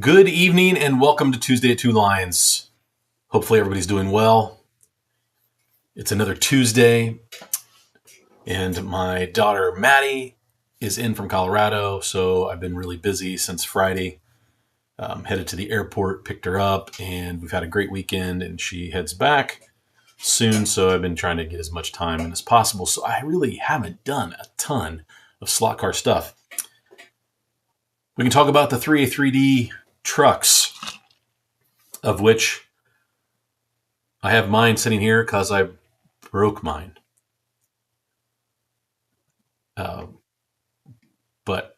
Good evening and welcome to Tuesday at Two Lions. Hopefully everybody's doing well. It's another Tuesday and my daughter Maddie is in from Colorado, so I've been really busy since Friday. Headed to the airport, picked her up, and we've had a great weekend, and she heads back soon, so I've been trying to get as much time in as possible. So I really haven't done a ton of slot car stuff. We can talk about the 3A3D trucks, of which I have mine sitting here because I broke mine. But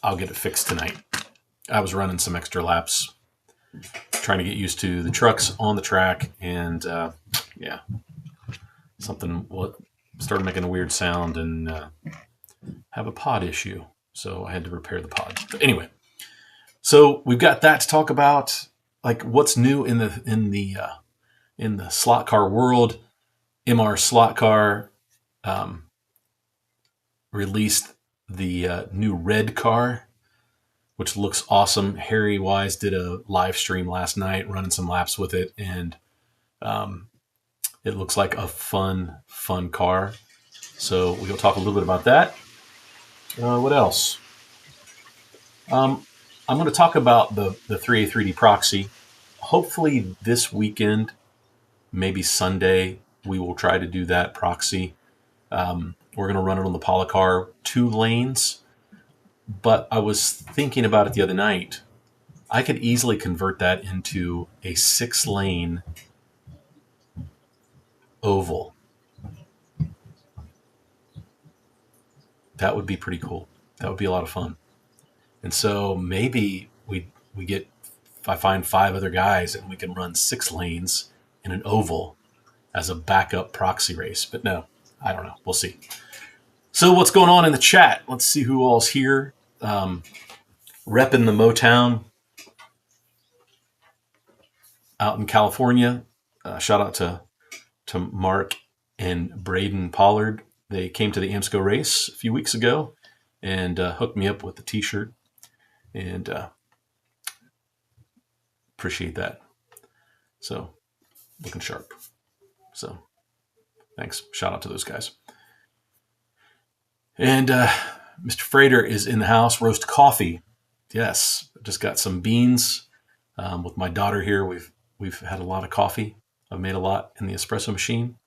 I'll get it fixed tonight. I was running some extra laps, trying to get used to the trucks on the track, and something started making a weird sound and have a pod issue. So I had to repair the pod. But anyway, so we've got that to talk about, like what's new in the slot car world. MR Slot Car released the new red car, which looks awesome. Harry Wise did a live stream last night running some laps with it, and it looks like a fun car. So we'll talk a little bit about that. What else? I'm going to talk about the 3A3D proxy. Hopefully this weekend, maybe Sunday, we will try to do that proxy. We're going to run it on the Polycar 2 lanes. But I was thinking about it the other night. I could easily convert that into a 6-lane oval. That would be pretty cool. That would be a lot of fun. And so maybe I find 5 other guys and we can run 6 lanes in an oval as a backup proxy race. But no, I don't know. We'll see. So what's going on in the chat? Let's see who all's here. Repping the Motown out in California. Shout out to Mark and Braden Pollard. They came to the AMSCO race a few weeks ago and hooked me up with the t-shirt, and appreciate that. So looking sharp. So thanks. Shout out to those guys. And Mr. Frater is in the house. Roast coffee. Yes, just got some beans with my daughter here. We've had a lot of coffee. I've made a lot in the espresso machine.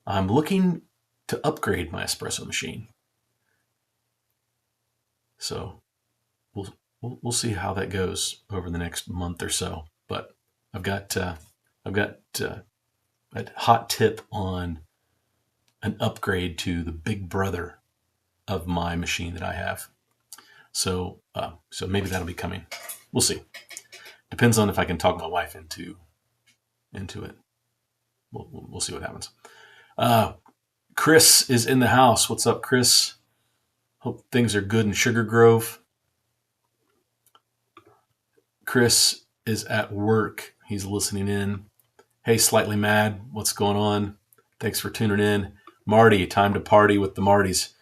I'm looking to upgrade my espresso machine. So we'll see how that goes over the next month or so. But I've got a hot tip on an upgrade to the big brother of my machine that I have. So maybe that'll be coming. We'll see. Depends on if I can talk my wife into it. We'll see what happens. Chris is in the house. What's up, Chris? Hope things are good in Sugar Grove. Chris is at work. He's listening in. Hey, Slightly Mad. What's going on? Thanks for tuning in. Marty, time to party with the Martys.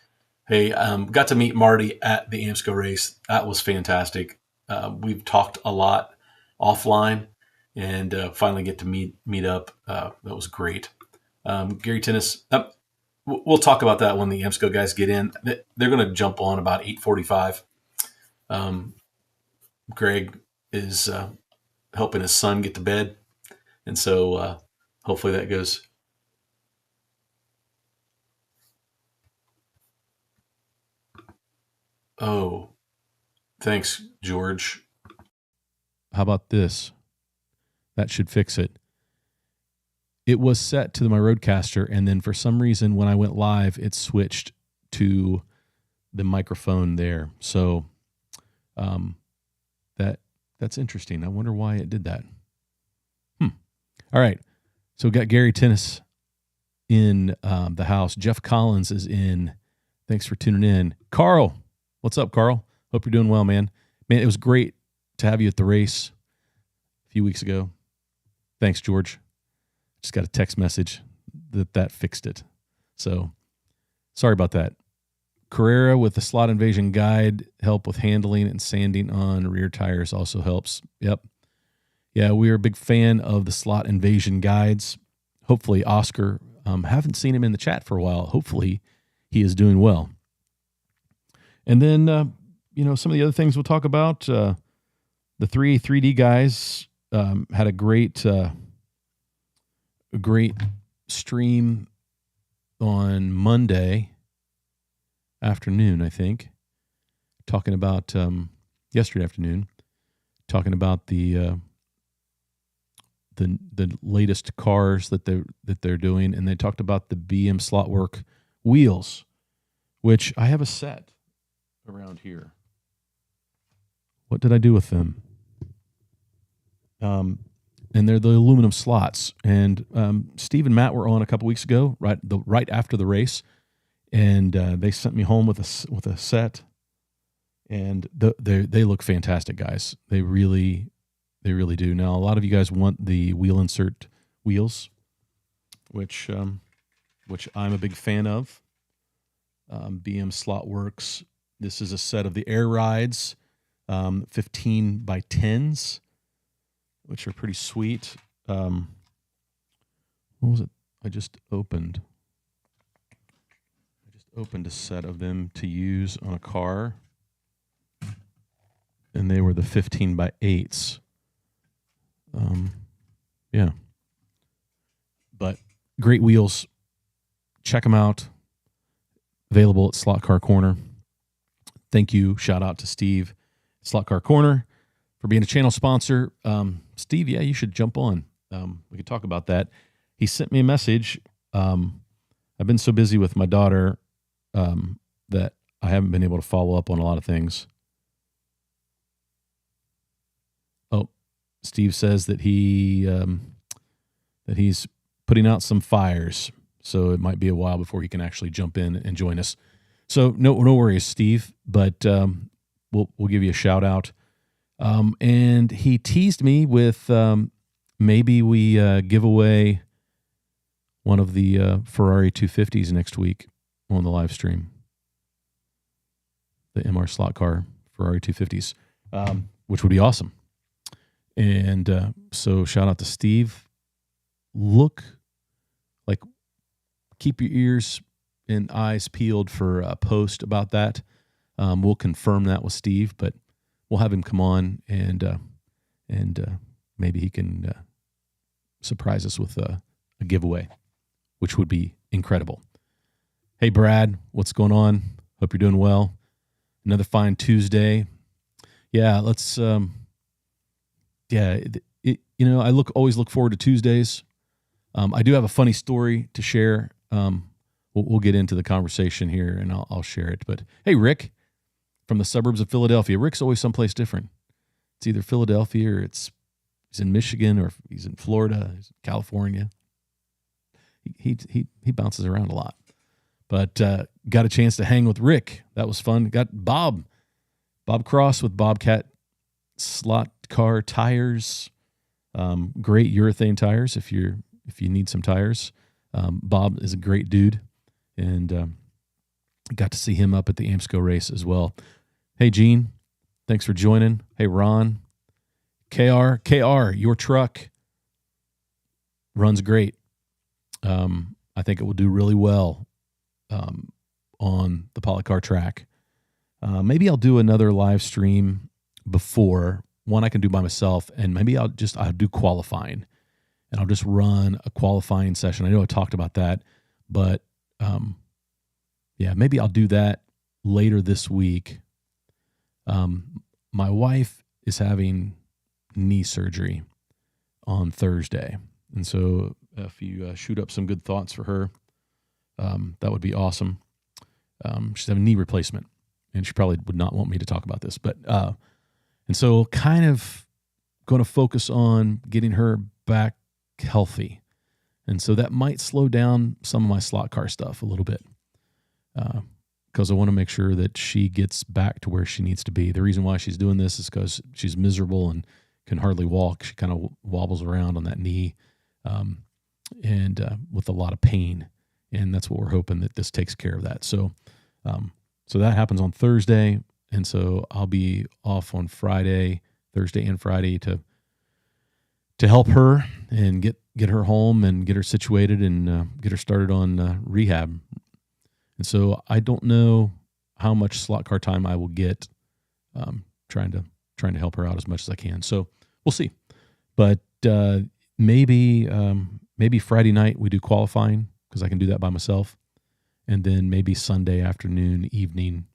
Hey, got to meet Marty at the AMSCO race. That was fantastic. We've talked a lot offline, and finally get to meet up. That was great. Gary Tennis, we'll talk about that when the AMSCO guys get in. They're going to jump on about 8:45. Greg is helping his son get to bed, and so hopefully that goes. Oh, thanks, George. How about this? That should fix it. It was set to my Rodecaster, and then for some reason, when I went live, it switched to the microphone there. So that's interesting. I wonder why it did that. All right. So we got Gary Tennis in the house. Jeff Collins is in. Thanks for tuning in. Carl. What's up, Carl? Hope you're doing well, man. Man, it was great to have you at the race a few weeks ago. Thanks, George. Just got a text message that fixed it. So sorry about that. Carrera with the slot invasion guide, help with handling and sanding on rear tires also helps. Yep. Yeah, we are a big fan of the slot invasion guides. Hopefully, Oscar, haven't seen him in the chat for a while. Hopefully, he is doing well. And then, some of the other things we'll talk about. The 3D guys had a great stream on Monday afternoon, I think, talking about yesterday afternoon, talking about the latest cars that they're doing, and they talked about the BM Slotwork wheels, which I have a set around here. What did I do with them? And they're the aluminum slots. And Steve and Matt were on a couple weeks ago, right after the race, and they sent me home with a set, and they look fantastic, guys. They really do. Now, a lot of you guys want the wheel insert wheels, which I'm a big fan of. BM Slotworks. This is a set of the Air Rides, 15 by 10s, which are pretty sweet. What was it? I just opened a set of them to use on a car, and they were the 15 by 8s. Yeah. But great wheels. Check them out. Available at Slot Car Corner. Thank you. Shout out to Steve at Slot Car Corner for being a channel sponsor. Steve, yeah, you should jump on. We could talk about that. He sent me a message. I've been so busy with my daughter that I haven't been able to follow up on a lot of things. Oh, Steve says that he's putting out some fires, so it might be a while before he can actually jump in and join us. So no worries, Steve, but we'll give you a shout out. And he teased me with maybe we give away one of the Ferrari 250s next week on the live stream. The MR Slot Car Ferrari 250s, which would be awesome. And so shout out to Steve. Keep your ears and eyes peeled for a post about that. We'll confirm that with Steve, but we'll have him come on and maybe he can surprise us with a giveaway, which would be incredible. Hey, Brad, what's going on? Hope you're doing well. Another fine Tuesday. Yeah, let's. I always look forward to Tuesdays. I do have a funny story to share. We'll get into the conversation here, and I'll share it. But hey, Rick, from the suburbs of Philadelphia. Rick's always someplace different. It's either Philadelphia or he's in Michigan, or he's in Florida, he's in California. He bounces around a lot. But got a chance to hang with Rick. That was fun. Got Bob Cross with Bobcat Slot Car tires. Great urethane tires if you need some tires. Bob is a great dude, and got to see him up at the AMSCO race as well. Hey, Gene, thanks for joining. Hey, Ron, KR, your truck runs great. I think it will do really well on the Polycar track. Maybe I'll do another live stream before one I can do by myself, and maybe I'll do qualifying, and I'll just run a qualifying session. I know I talked about that, but maybe I'll do that later this week. My wife is having knee surgery on Thursday, and so if you shoot up some good thoughts for her, that would be awesome. She's having knee replacement, and she probably would not want me to talk about this, but and so kind of going to focus on getting her back healthy. And so that might slow down some of my slot car stuff a little bit, because I want to make sure that she gets back to where she needs to be. The reason why she's doing this is because she's miserable and can hardly walk. She kind of wobbles around on that knee, and with a lot of pain. And that's what we're hoping, that this takes care of that. So So that happens on Thursday. And so I'll be off on Friday, Thursday and Friday to help her and get her home and get her situated and get her started on rehab. And so I don't know how much slot car time I will get, trying to help her out as much as I can. So we'll see. But maybe Friday night we do qualifying because I can do that by myself. And then maybe Sunday afternoon, evening,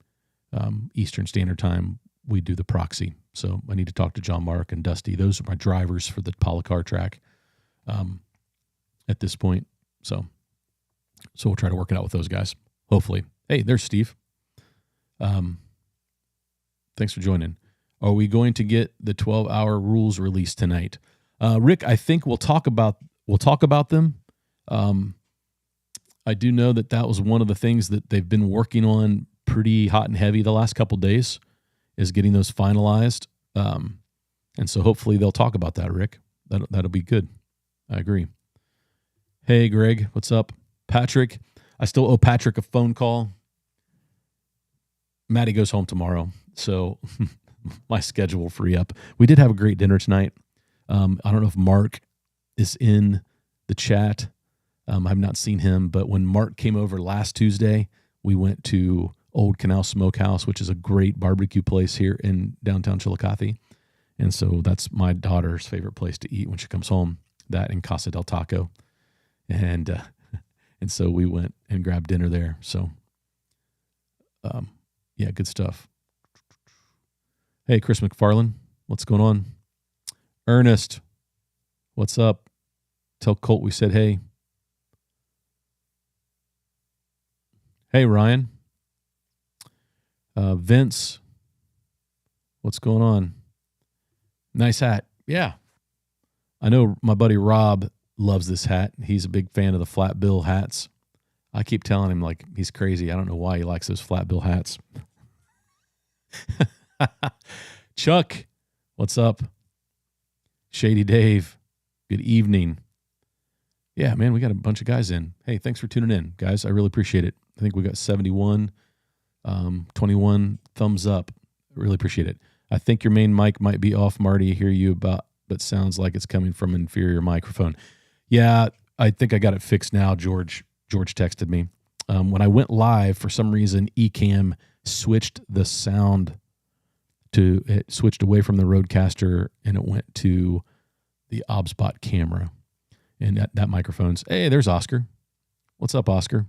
Eastern Standard Time, we do the proxy. So I need to talk to John Mark and Dusty. Those are my drivers for the Polycar track at this point. So we'll try to work it out with those guys, hopefully. Hey, there's Steve. Thanks for joining. Are we going to get the 12-hour rules released tonight? Rick, I think we'll talk about them. I do know that was one of the things that they've been working on pretty hot and heavy the last couple of days, is getting those finalized. And so hopefully they'll talk about that, Rick. That'll be good. I agree. Hey, Greg, what's up? Patrick, I still owe Patrick a phone call. Maddie goes home tomorrow, so my schedule will free up. We did have a great dinner tonight. I don't know if Mark is in the chat. I've not seen him, but when Mark came over last Tuesday, we went to Old Canal Smokehouse, which is a great barbecue place here in downtown Chillicothe. And so that's my daughter's favorite place to eat when she comes home, that and Casa del Taco. And so we went and grabbed dinner there. So, yeah, good stuff. Hey, Chris McFarland, what's going on? Ernest, what's up? Tell Colt we said hey. Hey, Ryan. Vince, what's going on? Nice hat. Yeah. I know my buddy Rob loves this hat. He's a big fan of the flat bill hats. I keep telling him, like, he's crazy. I don't know why he likes those flat bill hats. Chuck, what's up? Shady Dave, good evening. Yeah, man, we got a bunch of guys in. Hey, thanks for tuning in, guys. I really appreciate it. I think we got 71, 21 thumbs up. I really appreciate it. I think your main mic might be off, Marty. I hear you but sounds like it's coming from an inferior microphone. Yeah, I think I got it fixed now. George texted me. When I went live, for some reason, Ecamm switched the sound it switched away from the Rodecaster and it went to the OBSBot camera. And that microphone's, hey, there's Oscar. What's up, Oscar?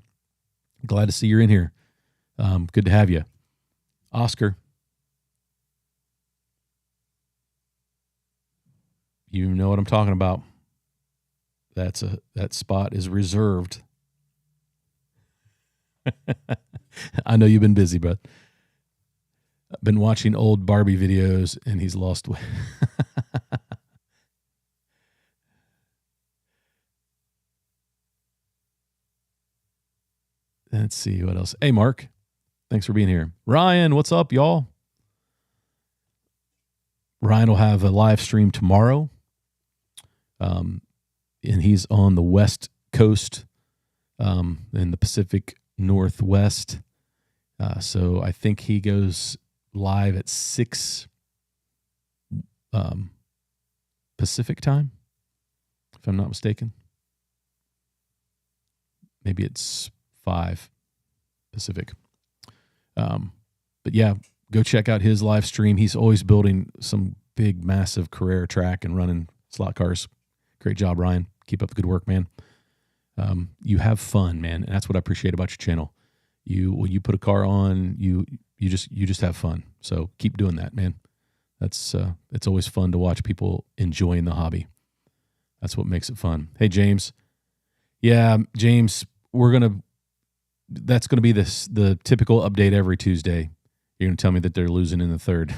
Glad to see you're in here. Good to have you. Oscar. You know what I'm talking about. That spot is reserved. I know you've been busy, but I've been watching old Barbie videos and he's lost weight. Let's see what else. Hey, Mark. Thanks for being here. Ryan, what's up, y'all? Ryan will have a live stream tomorrow. And he's on the West Coast, in the Pacific Northwest. So I think he goes live at 6 Pacific time, if I'm not mistaken. Maybe it's 5 Pacific. But yeah, go check out his live stream. He's always building some big, massive Carrera track and running slot cars. Great job, Ryan. Keep up the good work, man. You have fun, man. And that's what I appreciate about your channel. When you put a car on, you just have fun. So keep doing that, man. It's always fun to watch people enjoying the hobby. That's what makes it fun. Hey, James. Yeah, James, that's going to be the typical update every Tuesday. You're going to tell me that they're losing in the third.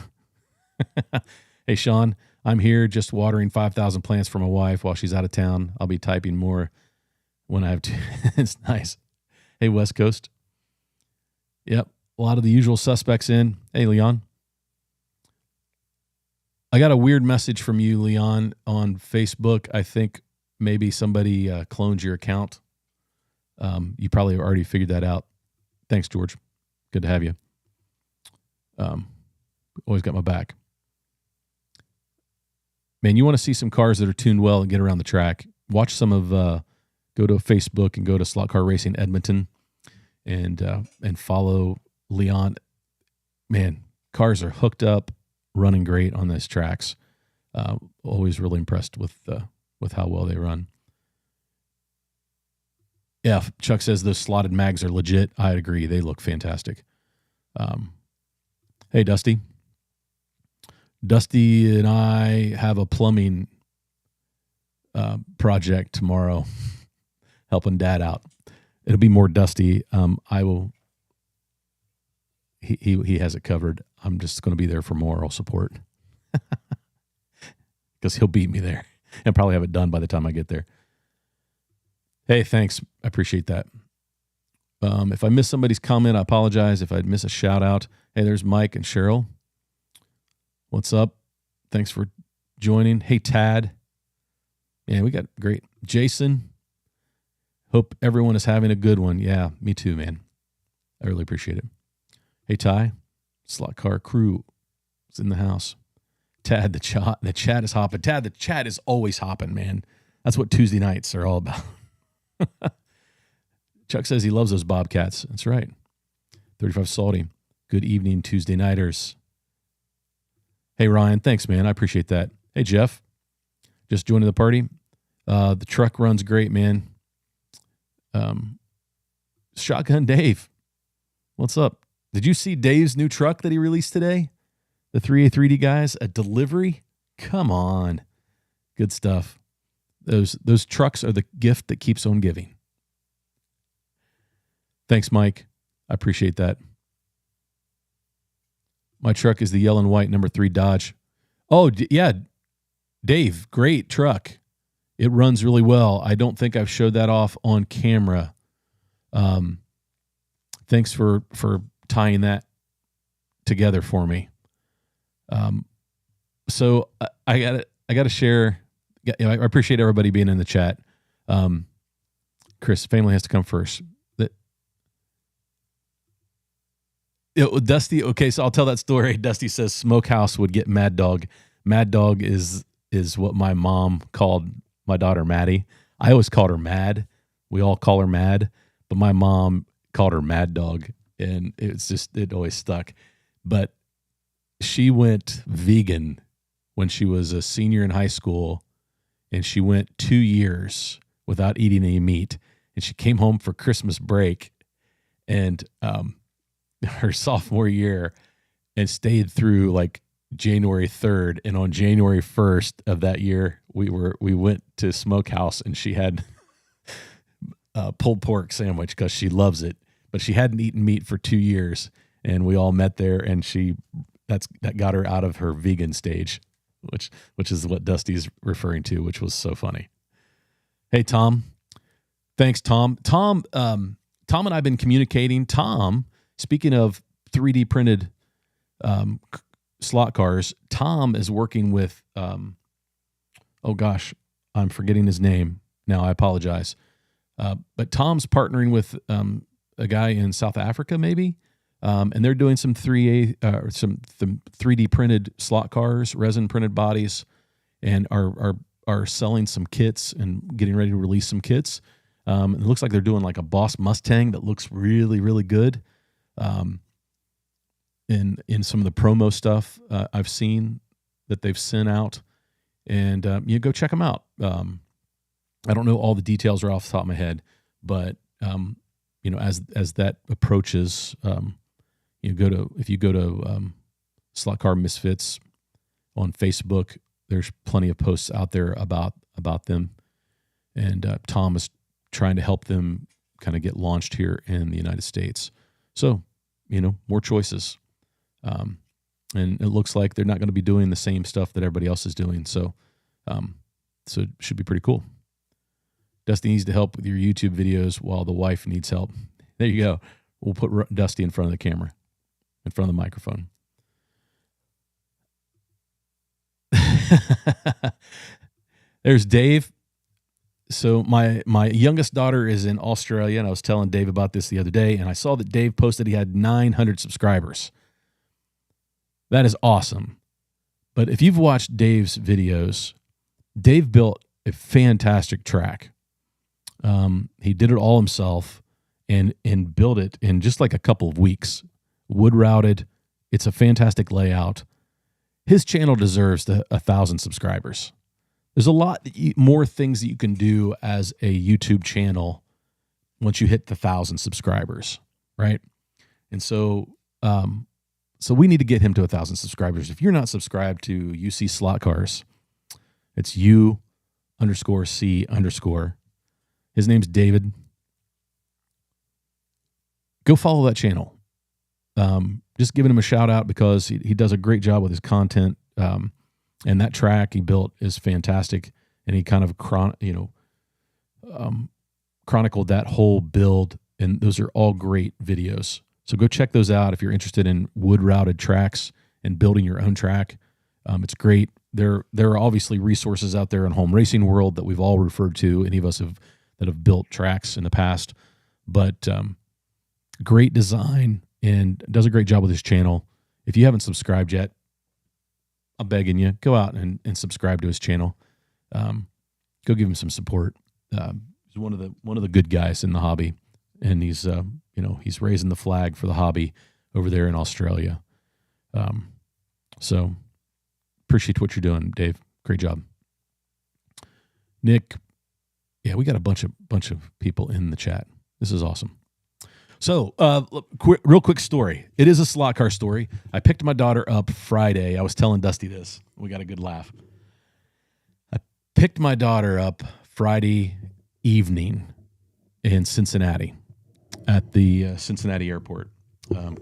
Hey, Sean, I'm here just watering 5,000 plants for my wife while she's out of town. I'll be typing more when I have to. It's nice. Hey, West Coast. Yep. A lot of the usual suspects in. Hey, Leon. I got a weird message from you, Leon, on Facebook. I think maybe somebody cloned your account. You probably already figured that out. Thanks, George. Good to have you. Always got my back. Man, you want to see some cars that are tuned well and get around the track. Watch some of, go to Facebook and go to Slot Car Racing Edmonton and follow Leon. Man, cars are hooked up, running great on those tracks. Always really impressed with how well they run. Yeah, Chuck says those slotted mags are legit. I agree. They look fantastic. Hey, Dusty. Dusty and I have a plumbing project tomorrow, helping Dad out. It'll be more Dusty. I will. He has it covered. I'm just going to be there for moral support because he'll beat me there and probably have it done by the time I get there. Hey, thanks. I appreciate that. If I miss somebody's comment, I apologize. If I miss a shout out, hey, there's Mike and Cheryl. What's up? Thanks for joining. Hey, Tad. Yeah, we got great. Jason. Hope everyone is having a good one. Yeah, me too, man. I really appreciate it. Hey, Ty. Slot Car Crew is in the house. Tad, the chat is hopping. Tad, the chat is always hopping, man. That's what Tuesday nights are all about. Chuck says he loves those Bobcats. That's right. 35 Salty. Good evening, Tuesday nighters. Hey, Ryan. Thanks, man. I appreciate that. Hey, Jeff. Just joining the party. The truck runs great, man. Shotgun Dave. What's up? Did you see Dave's new truck that he released today? The 3A3D guys, a delivery? Come on. Good stuff. Those trucks are the gift that keeps on giving. Thanks, Mike. I appreciate that. My truck is the yellow and white number 3 Dodge. Oh, yeah. Dave, great truck. It runs really well. I don't think I've showed that off on camera. Thanks for tying that together for me. So I got to share. Yeah, I appreciate everybody being in the chat. Chris, family has to come first. Dusty. Okay, so I'll tell that story. Dusty says Smokehouse would get Mad Dog. Mad Dog is what my mom called my daughter Maddie. I always called her Mad. We all call her Mad, but my mom called her Mad Dog, and it always stuck. But she went vegan when she was a senior in high school, and she went 2 years without eating any meat. And she came home for Christmas break, and her sophomore year, and stayed through like January 3rd. And on January 1st of that year, we went to Smokehouse, and she had a pulled pork sandwich because she loves it, but she hadn't eaten meat for 2 years. And we all met there, and that got her out of her vegan stage, which is what Dusty's referring to, which was so funny. Hey, Tom. Thanks, Tom. Tom and I have been communicating. Tom, speaking of 3D printed slot cars, Tom is working with, oh gosh, I'm forgetting his name now. I apologize. But Tom's partnering with a guy in South Africa, maybe, and they're doing some 3D printed slot cars, resin printed bodies, and are selling some kits and getting ready to release some kits. It looks like they're doing like a Boss Mustang that looks really, really good. In some of the promo stuff I've seen that they've sent out, and you go check them out. I don't know all the details are off the top of my head, but as that approaches, if you go to Slot Car Misfits on Facebook, there's plenty of posts out there about them, and Tom is trying to help them kind of get launched here in the United States. So, more choices. And it looks like they're not going to be doing the same stuff that everybody else is doing. So it should be pretty cool. Dusty needs to help with your YouTube videos while the wife needs help. There you go. We'll put Dusty in front of the camera, in front of the microphone. There's Dave. So my youngest daughter is in Australia, and I was telling Dave about this the other day, and I saw that Dave posted he had 900 subscribers. That is awesome. But if you've watched Dave's videos, Dave built a fantastic track. He did it all himself and built it in just like a couple of weeks. Wood routed. It's a fantastic layout. His channel deserves 1,000 subscribers. There's a lot more things that you can do as a YouTube channel once you hit the 1,000 subscribers, right? And so we need to get him to 1,000 subscribers. If you're not subscribed to UC Slot Cars, it's U_C_. His name's David. Go follow that channel. Just giving him a shout out because he does a great job with his content. And that track he built is fantastic. And he kind of chronicled that whole build. And those are all great videos. So go check those out if you're interested in wood routed tracks and building your own track. It's great. There are obviously resources out there in home racing world that we've all referred to. Any of us that have built tracks in the past, but great design and does a great job with his channel. If you haven't subscribed yet, I'm begging you, go out and subscribe to his channel. Go give him some support. He's one of the good guys in the hobby, and he's raising the flag for the hobby over there in Australia. So appreciate what you're doing, Dave. Great job. Nick, yeah, we got a bunch of people in the chat. This is awesome. So, real quick story. It is a slot car story. I picked my daughter up Friday. I was telling Dusty this. We got a good laugh. I picked my daughter up Friday evening in Cincinnati at the Cincinnati airport.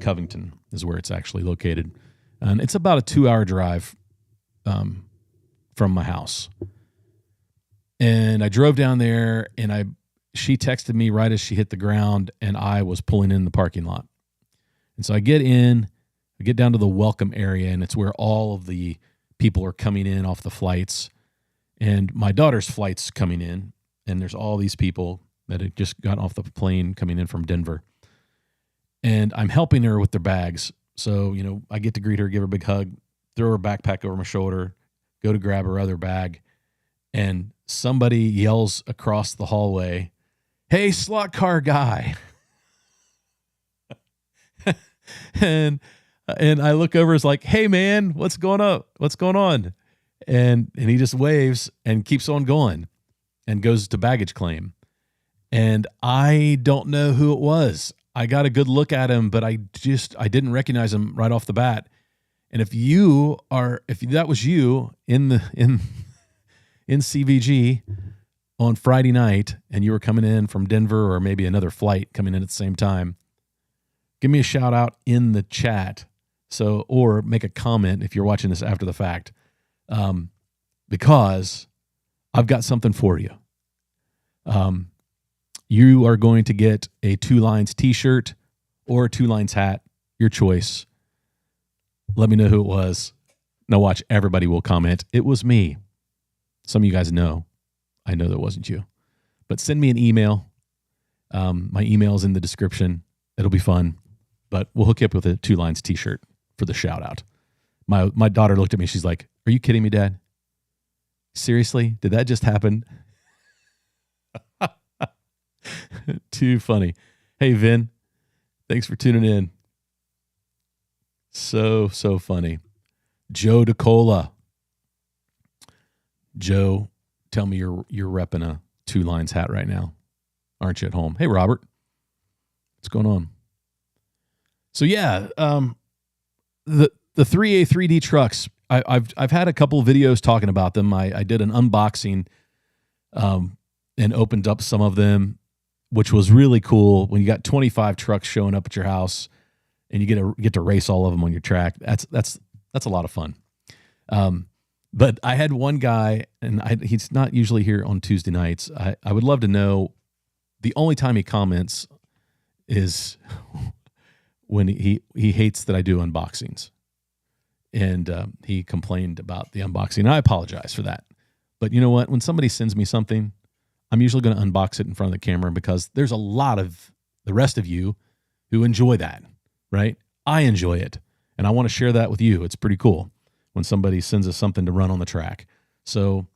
Covington is where it's actually located. And it's about a 2-hour drive from my house. And I drove down there, and she texted me right as she hit the ground, and I was pulling in the parking lot. And so I get down to the welcome area, and it's where all of the people are coming in off the flights. And my daughter's flight's coming in, and there's all these people that had just gotten off the plane coming in from Denver. And I'm helping her with their bags. So, I get to greet her, give her a big hug, throw her backpack over my shoulder, go to grab her other bag, and somebody yells across the hallway, "Hey, slot car guy." and I look over, it's like, "Hey man, what's going up? What's going on?" And he just waves and keeps on going and goes to baggage claim. And I don't know who it was. I got a good look at him, but I didn't recognize him right off the bat. And if that was you in CVG on Friday night and you were coming in from Denver or maybe another flight coming in at the same time, give me a shout out in the chat. Or make a comment if you're watching this after the fact, because I've got something for you. You are going to get a 2 Lines t-shirt or a 2 Lines hat, your choice. Let me know who it was. Now watch, everybody will comment. It was me. Some of you guys know. I know that wasn't you. But send me an email. My email is in the description. It'll be fun. But we'll hook you up with a 2 Lines t-shirt for the shout out. My daughter looked at me. She's like, "Are you kidding me, Dad? Seriously? Did that just happen?" Too funny. Hey, Vin. Thanks for tuning in. So funny. Joe DeCola. Joe, tell me you're repping a 2 Lines hat right now. Aren't you at home? Hey, Robert. What's going on? So yeah, the 3A 3D trucks, I've had a couple of videos talking about them. I did an unboxing and opened up some of them, which was really cool. When you got 25 trucks showing up at your house and you get to race all of them on your track, that's a lot of fun. But I had one guy, and he's not usually here on Tuesday nights. I would love to know, the only time he comments is when he hates that I do unboxings. And he complained about the unboxing. And I apologize for that. But you know what? When somebody sends me something, I'm usually going to unbox it in front of the camera, because there's a lot of the rest of you who enjoy that, right? I enjoy it. And I want to share that with you. It's pretty cool when somebody sends us something to run on the track. So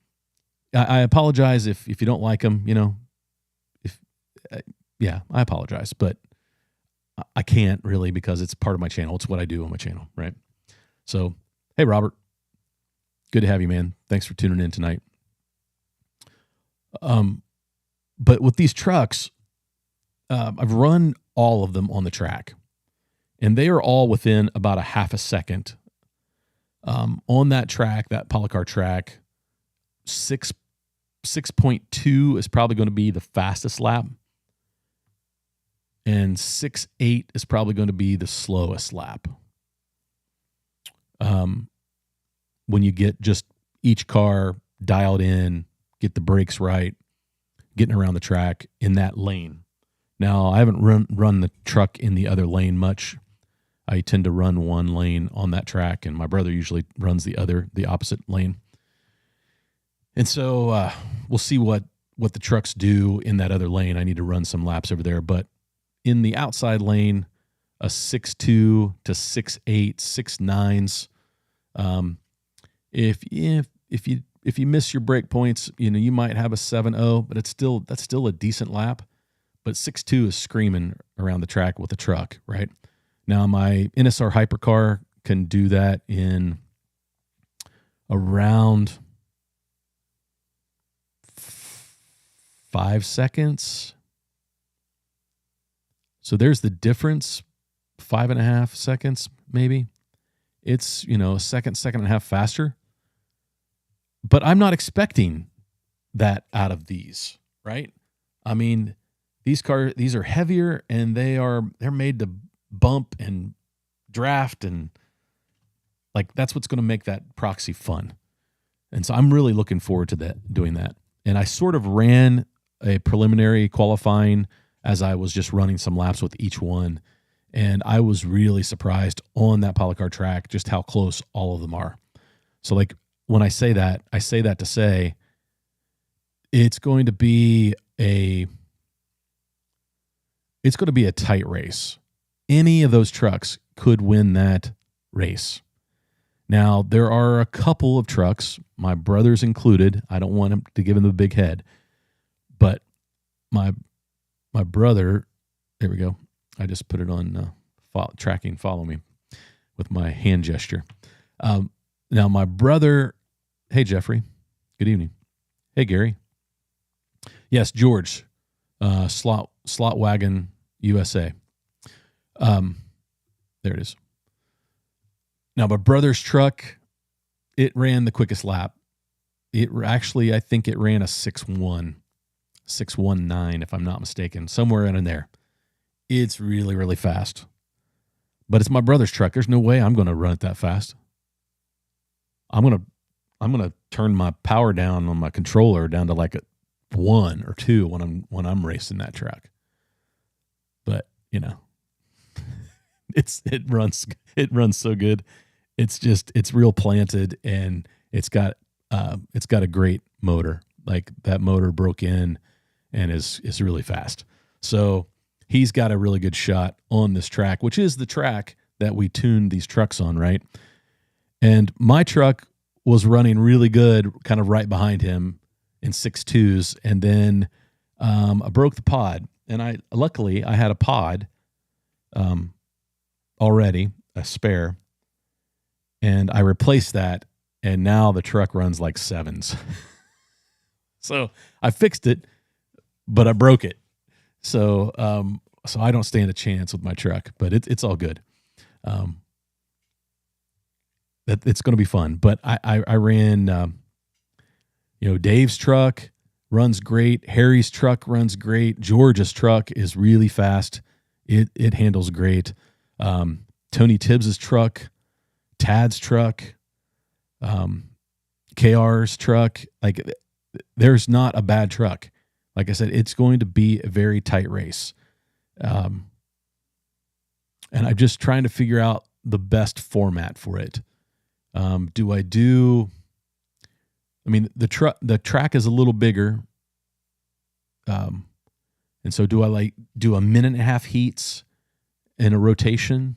I apologize if you don't like them, if, yeah, I apologize, but I can't really because it's part of my channel. It's what I do on my channel, right? So, hey, Robert, good to have you, man. Thanks for tuning in tonight. But with these trucks, I've run all of them on the track, and they are all within about a half a second. On that track, that polycar track, 6.2 is probably going to be the fastest lap, and 6.8 is probably going to be the slowest lap. When you get just each car dialed in, get the brakes right, getting around the track in that lane. Now, I haven't run the truck in the other lane much. I tend to run one lane on that track, and my brother usually runs the opposite lane. And so we'll see what the trucks do in that other lane. I need to run some laps over there. But in the outside lane, a 6.2 to 6.8, 6.9s. If you miss your break points, you might have a 7.0, but that's still a decent lap. But 6.2 is screaming around the track with a truck, right? Now my NSR hypercar can do that in around 5 seconds. So there's the difference, 5.5 seconds maybe. It's, a second and a half faster. But I'm not expecting that out of these, right? I mean, these are heavier, and they're made to bump and draft, and like that's what's going to make that proxy fun. And so I'm really looking forward to doing that. And I sort of ran a preliminary qualifying as I was just running some laps with each one. And I was really surprised on that polycar track just how close all of them are. So like when I say that to say it's going to be a tight race. Any of those trucks could win that race. Now, there are a couple of trucks, my brother's included. I don't want him to give him the big head. But my brother, there we go. I just put it on tracking, follow me, with my hand gesture. Now, my brother, hey, Jeffrey, good evening. Hey, Gary. Yes, George, Slot Wagon USA. There it is. Now, my brother's truck, it ran the quickest lap. I think it ran a 6.1, 6.19, if I'm not mistaken, somewhere in there. It's really, really fast. But it's my brother's truck. There's no way I'm going to run it that fast. I'm going to turn my power down on my controller down to like a 1 or 2 when I'm racing that track. But, it runs so good. It's real planted, and it's got a great motor. Like that motor broke in and is really fast. So he's got a really good shot on this track, which is the track that we tuned these trucks on, right? And my truck was running really good, kind of right behind him in 6.2s, and then I broke the pod. And luckily I had a pod already, a spare, and I replaced that, and now the truck runs like 7s. So I fixed it, but I broke it. So I don't stand a chance with my truck, but it's all good. It's going to be fun. But I ran, Dave's truck runs great. Harry's truck runs great. George's truck is really fast. It handles great. Tony Tibbs's truck, Tad's truck, KR's truck. Like, there's not a bad truck. Like I said, it's going to be a very tight race. And I'm just trying to figure out the best format for it. The track is a little bigger. And so do I do a minute and a half heats in a rotation?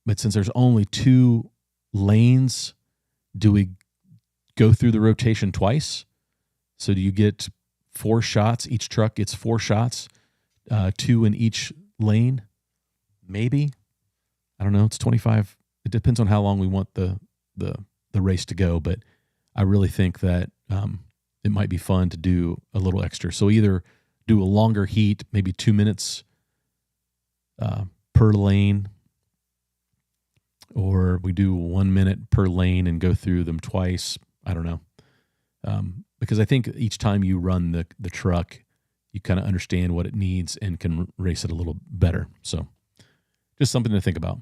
but since there's only 2 lanes, do we go through the rotation twice? So do you get 4 shots? Each truck gets 4 shots, 2 in each lane? Maybe. I don't know. It's 25. It depends on how long we want the race to go, but I really think that it might be fun to do a little extra. So either do a longer heat, maybe 2 minutes per lane, or we do 1 minute per lane and go through them twice. I don't know. Because I think each time you run the truck, you kind of understand what it needs and can race it a little better. So just something to think about.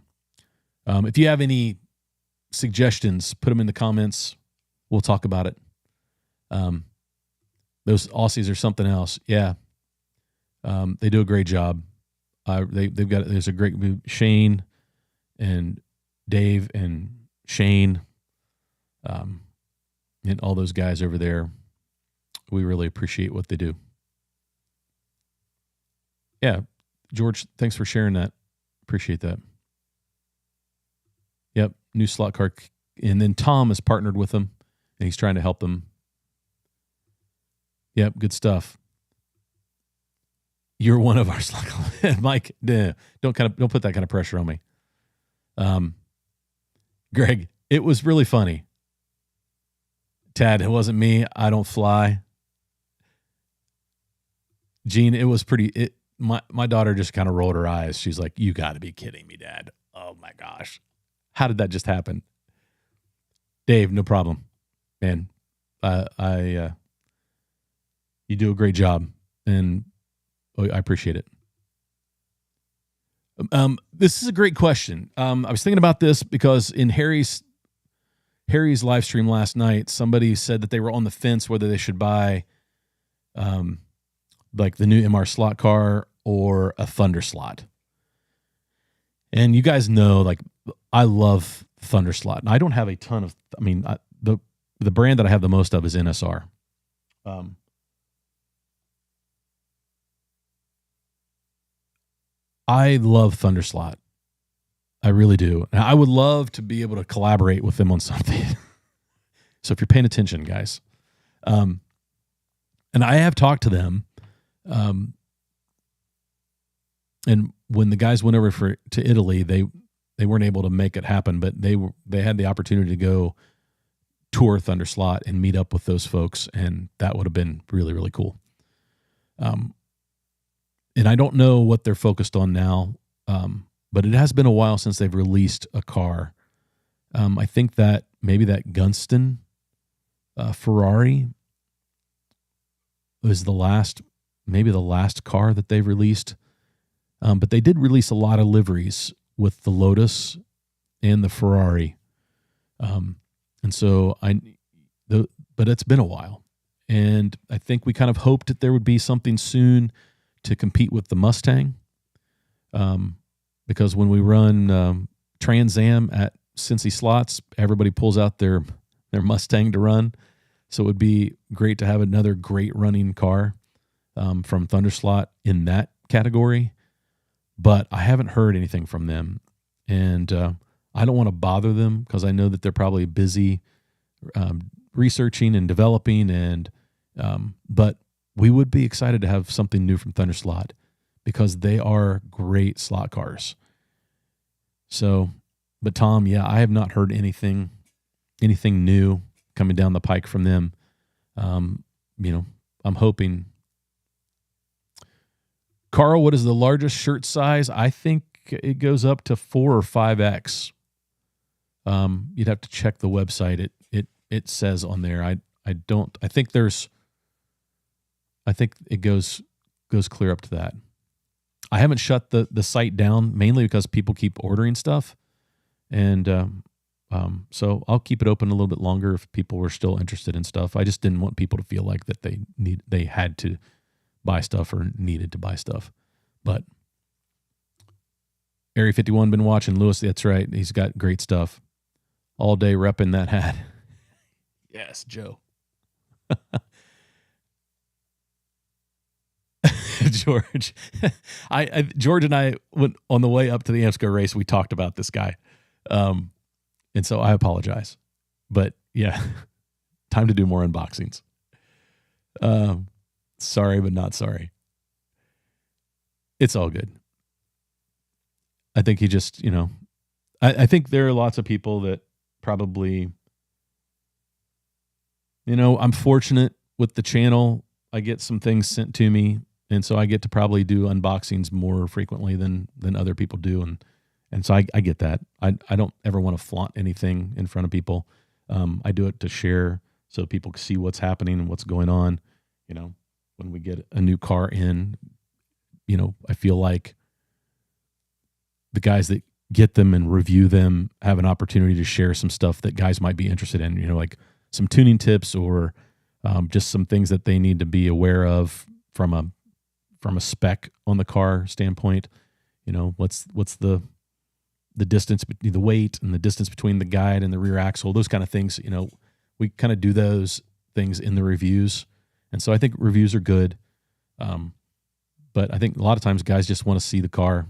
If you have any suggestions, put them in the comments. We'll talk about it. Those Aussies are something else. Yeah. They do a great job. There's a great Shane and Dave and Shane, and all those guys over there. We really appreciate what they do. Yeah. George, thanks for sharing that. Appreciate that. Yep. New slot car. And then Tom has partnered with them and he's trying to help them. Yep. Good stuff. You're one of our slot cars. Mike, don't put that kind of pressure on me. Greg, it was really funny. Tad, it wasn't me. I don't fly. Gene, it was pretty. My daughter just kind of rolled her eyes. She's like, "You got to be kidding me, Dad." Oh my gosh, how did that just happen? Dave, no problem, man. You do a great job, and I appreciate it. This is a great question. I was thinking about this because in Harry's live stream last night, somebody said that they were on the fence whether they should buy like the new MR slot car or a Thunder slot. And you guys know, like, I love Thunder slot. And I don't have a ton of, the brand that I have the most of is NSR. I love Thunder slot. I really do. And I would love to be able to collaborate with them on something. So if you're paying attention, guys. And I have talked to them. And when the guys went over to Italy, they weren't able to make it happen, but they had the opportunity to go tour Thunder slot and meet up with those folks, and that would have been really, really cool. And I don't know what they're focused on now, but it has been a while since they've released a car. I think that maybe that Gunston Ferrari was the last car that they've released. But they did release a lot of liveries with the Lotus and the Ferrari. And so but it's been a while. And I think we kind of hoped that there would be something soon to compete with the Mustang. Because when we run Trans Am at Cincy Slots, everybody pulls out their Mustang to run. So it would be great to have another great running car from Thunder Slot in that category. But I haven't heard anything from them. And I don't want to bother them because I know that they're probably busy researching and developing. But we would be excited to have something new from Thunder Slot because they are great slot cars. So, but Tom, yeah, I have not heard anything new coming down the pike from them. I'm hoping. Carl, what is the largest shirt size? I think it goes up to 4 or 5X. You'd have to check the website. It says on there. I think it goes clear up to that. I haven't shut the site down mainly because people keep ordering stuff. And so I'll keep it open a little bit longer if people were still interested in stuff. I just didn't want people to feel like that they had to buy stuff or needed to buy stuff. But Area 51 been watching. Lewis, that's right. He's got great stuff. All day repping that hat. Yes, Joe. George. George and I went on the way up to the AMSCO race. We talked about this guy. And so I apologize. But yeah, time to do more unboxings. Sorry, but not sorry. It's all good. I think he just, I think there are lots of people that probably, I'm fortunate with the channel. I get some things sent to me, and so I get to probably do unboxings more frequently than other people do, and so I get that. I don't ever want to flaunt anything in front of people. I do it to share so people can see what's happening and what's going on. When we get a new car in, I feel like the guys that get them and review them have an opportunity to share some stuff that guys might be interested in, like some tuning tips or just some things that they need to be aware of from a spec on the car standpoint. What's the distance between the weight and the distance between the guide and the rear axle, those kind of things. We kind of do those things in the reviews. And so I think reviews are good. But I think a lot of times guys just want to see the car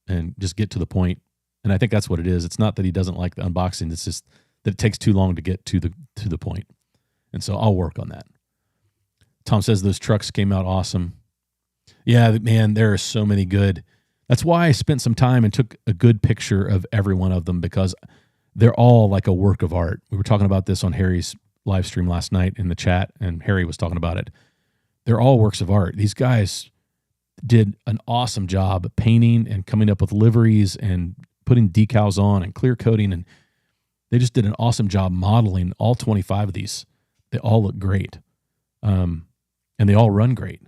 and just get to the point. And I think that's what it is. It's not that he doesn't like the unboxing. It's just that it takes too long to get to the point. And so I'll work on that. Tom says those trucks came out awesome. Yeah, man, there are so many good. That's why I spent some time and took a good picture of every one of them, because they're all like a work of art. We were talking about this on Harry's live stream last night in the chat, and Harry was talking about it. They're all works of art. These guys did an awesome job painting and coming up with liveries and putting decals on and clear coating, and they just did an awesome job modeling all 25 of these. They all look great, and they all run great.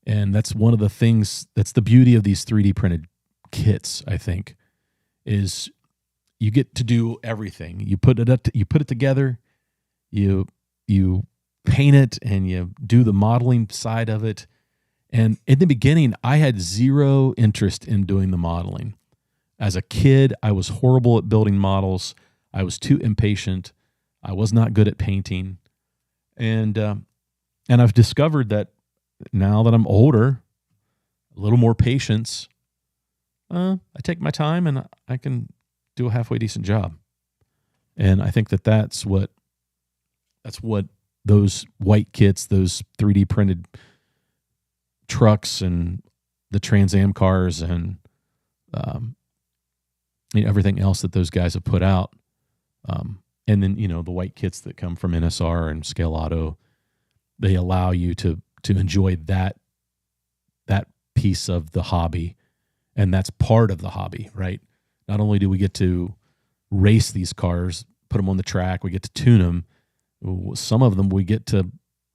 And that's one of the things, that's the beauty of these 3D printed kits, I think, is you get to do everything. You put it together, you paint it, and you do the modeling side of it. And in the beginning, I had zero interest in doing the modeling. As a kid, I was horrible at building models. I was too impatient. I was not good at painting. And I've discovered that now that I'm older, a little more patience, I take my time and I can do a halfway decent job. And I think that's what those white kits, those 3D printed trucks and the Trans Am cars and everything else that those guys have put out. And then, the white kits that come from NSR and Scale Auto, they allow you to enjoy that piece of the hobby. And that's part of the hobby, right? Not only do we get to race these cars, put them on the track, we get to tune them. Some of them we get to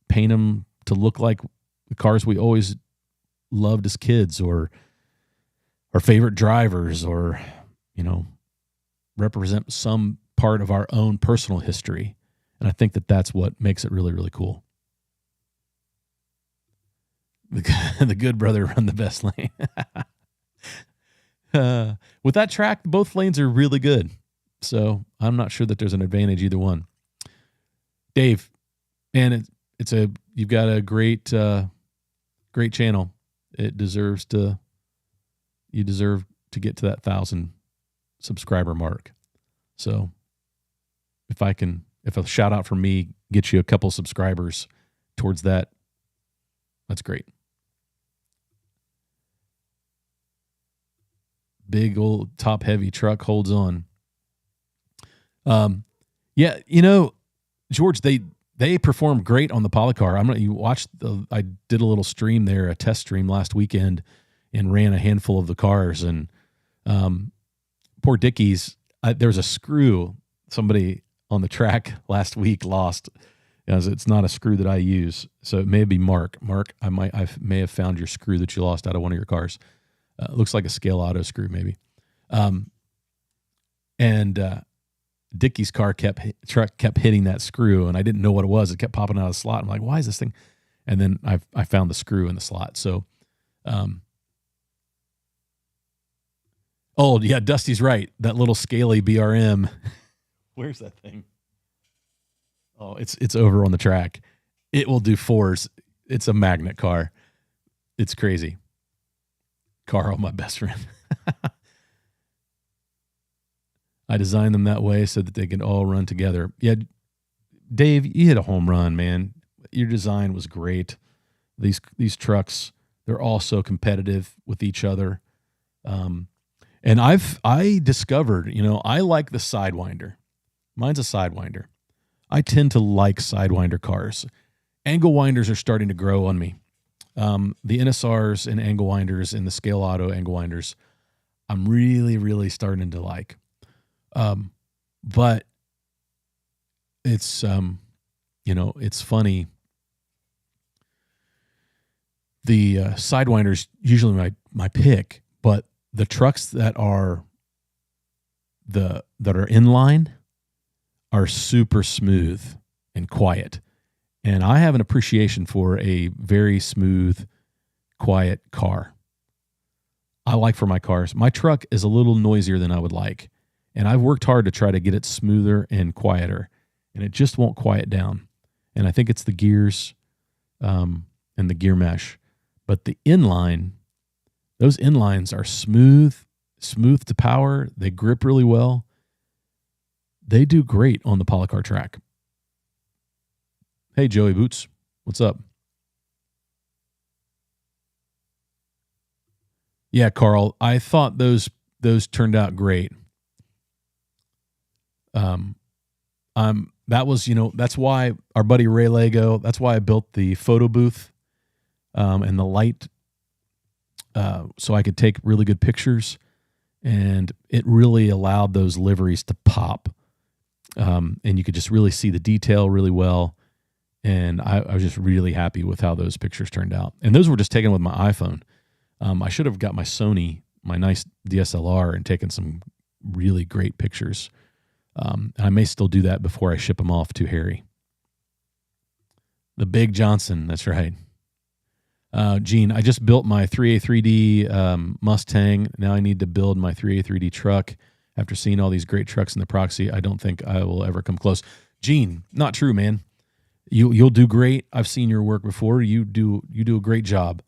paint them to look like the cars we always loved as kids, or our favorite drivers, or, represent some part of our own personal history. And I think that's what makes it really, really cool. The good brother run the best lane. With that track, both lanes are really good. So I'm not sure that there's an advantage either one. Dave, man, you've got a great channel. You deserve to get to that 1,000 subscriber mark. So if a shout out from me gets you a couple subscribers towards that, that's great. Big old top heavy truck holds on. Yeah, George, they performed great on the Polycar. I did a little stream there, a test stream last weekend, and ran a handful of the cars. And poor Dickie's, there's a screw somebody on the track last week lost. It's not a screw that I use, so it may be Mark. Mark, I may have found your screw that you lost out of one of your cars. It looks like a Scale Auto screw, maybe. And Dickie's truck kept hitting that screw, and I didn't know what it was. It kept popping out of the slot. I'm like, why is this thing? And then I found the screw in the slot. So, oh yeah, Dusty's right. That little scaly BRM. Where's that thing? Oh, it's over on the track. It will do fours. It's a magnet car. It's crazy. Carl, my best friend. I designed them that way so that they could all run together. Yeah, Dave, you hit a home run, man. Your design was great. These trucks, they're all so competitive with each other. And I discovered, I like the Sidewinder. Mine's a Sidewinder. I tend to like Sidewinder cars. Angle winders are starting to grow on me. The NSRs and angle winders and the Scale Auto angle winders, I'm really, really starting to like. But it's, it's funny. The Sidewinder's usually my pick, but the trucks that are inline are super smooth and quiet. And I have an appreciation for a very smooth, quiet car. I like for my cars. My truck is a little noisier than I would like. And I've worked hard to try to get it smoother and quieter. And it just won't quiet down. And I think it's the gears and the gear mesh. But the inline, those inlines are smooth to power. They grip really well. They do great on the polycar track. Hey, Joey Boots, what's up? Yeah, Carl, I thought those turned out great. That was, that's why our buddy Ray Lego, that's why I built the photo booth and the light so I could take really good pictures. And it really allowed those liveries to pop. And you could just really see the detail really well. And I was just really happy with how those pictures turned out. And those were just taken with my iPhone. I should have got my Sony, my nice DSLR, and taken some really great pictures. And I may still do that before I ship them off to Harry. The Big Johnson, that's right. Gene, I just built my 3A3D Mustang. Now I need to build my 3A3D truck. After seeing all these great trucks in the Proxy, I don't think I will ever come close. Gene, not true, man. You'll do great. I've seen your work before. You do a great job.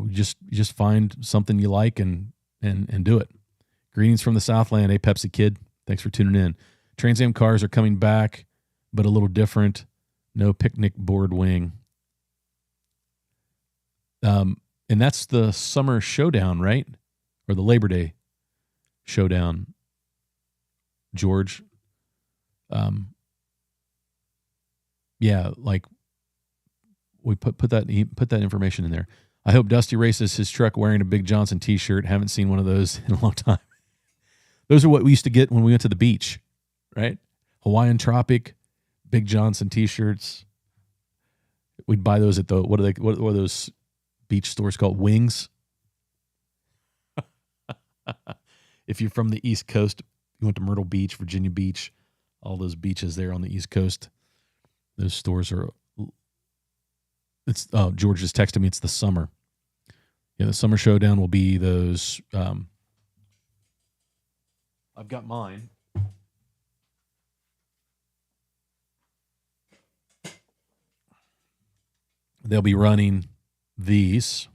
Just find something you like and do it. Greetings from the Southland, hey Pepsi Kid. Thanks for tuning in. Trans Am cars are coming back, but a little different. No picnic board wing. And that's the summer showdown, right? Or the Labor Day showdown, George. Yeah, like we put that information in there. I hope Dusty races his truck wearing a Big Johnson t-shirt. Haven't seen one of those in a long time. Those are what we used to get when we went to the beach, right? Hawaiian Tropic, Big Johnson t-shirts. We'd buy those at what are those beach stores called? Wings. If you're from the East Coast, you went to Myrtle Beach, Virginia Beach, all those beaches there on the East Coast. Those stores are. George just texted me. It's the summer. Yeah, the summer showdown will be those. I've got mine. They'll be running these,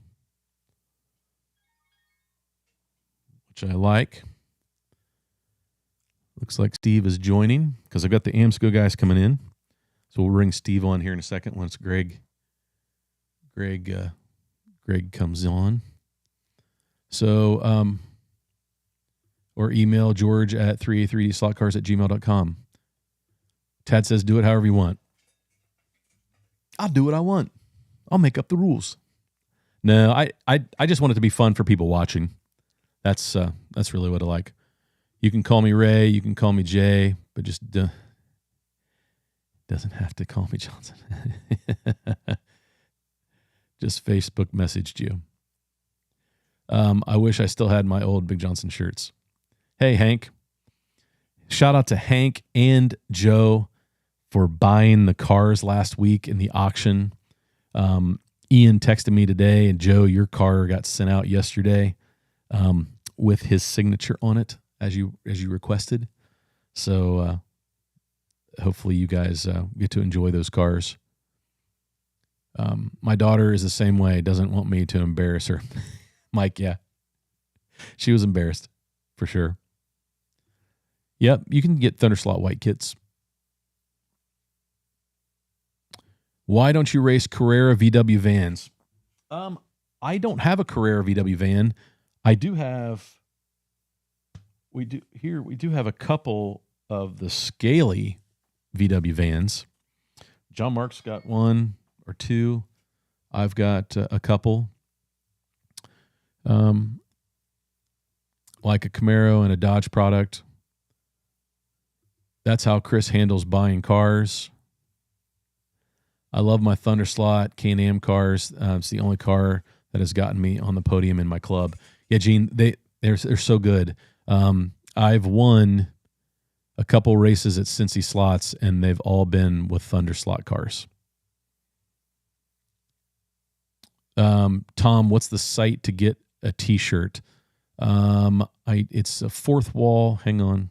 which I like. Looks like Steve is joining because I've got the AMSCO guys coming in. So we'll bring Steve on here in a second once Greg comes on. So, or email George at 3a3dslotcars@gmail.com. Tad says, do it however you want. I'll do what I want. I'll make up the rules. No, I just want it to be fun for people watching. That's really what I like. You can call me Ray. You can call me Jay, but just doesn't have to call me Johnson. Just Facebook messaged you. I wish I still had my old Big Johnson shirts. Hey, Hank. Shout out to Hank and Joe for buying the cars last week in the auction. Ian texted me today, and Joe, your car got sent out yesterday with his signature on it as you requested. So hopefully you guys get to enjoy those cars. My daughter is the same way, doesn't want me to embarrass her. Mike, yeah. She was embarrassed, for sure. Yep, you can get Thunderslot white kits. Why don't you race Carrera VW vans? I don't have a Carrera VW van. I do have. We do have a couple of the Scaly VW vans. John Mark's got one or two. I've got a couple. Like a Camaro and a Dodge product. That's how Chris handles buying cars. I love my Thunderslot Can-Am cars. It's the only car that has gotten me on the podium in my club. Yeah, Gene, they're so good. I've won a couple races at Cincy Slots, and they've all been with Thunderslot cars. Tom, what's the site to get a T-shirt? It's a Fourth Wall. Hang on.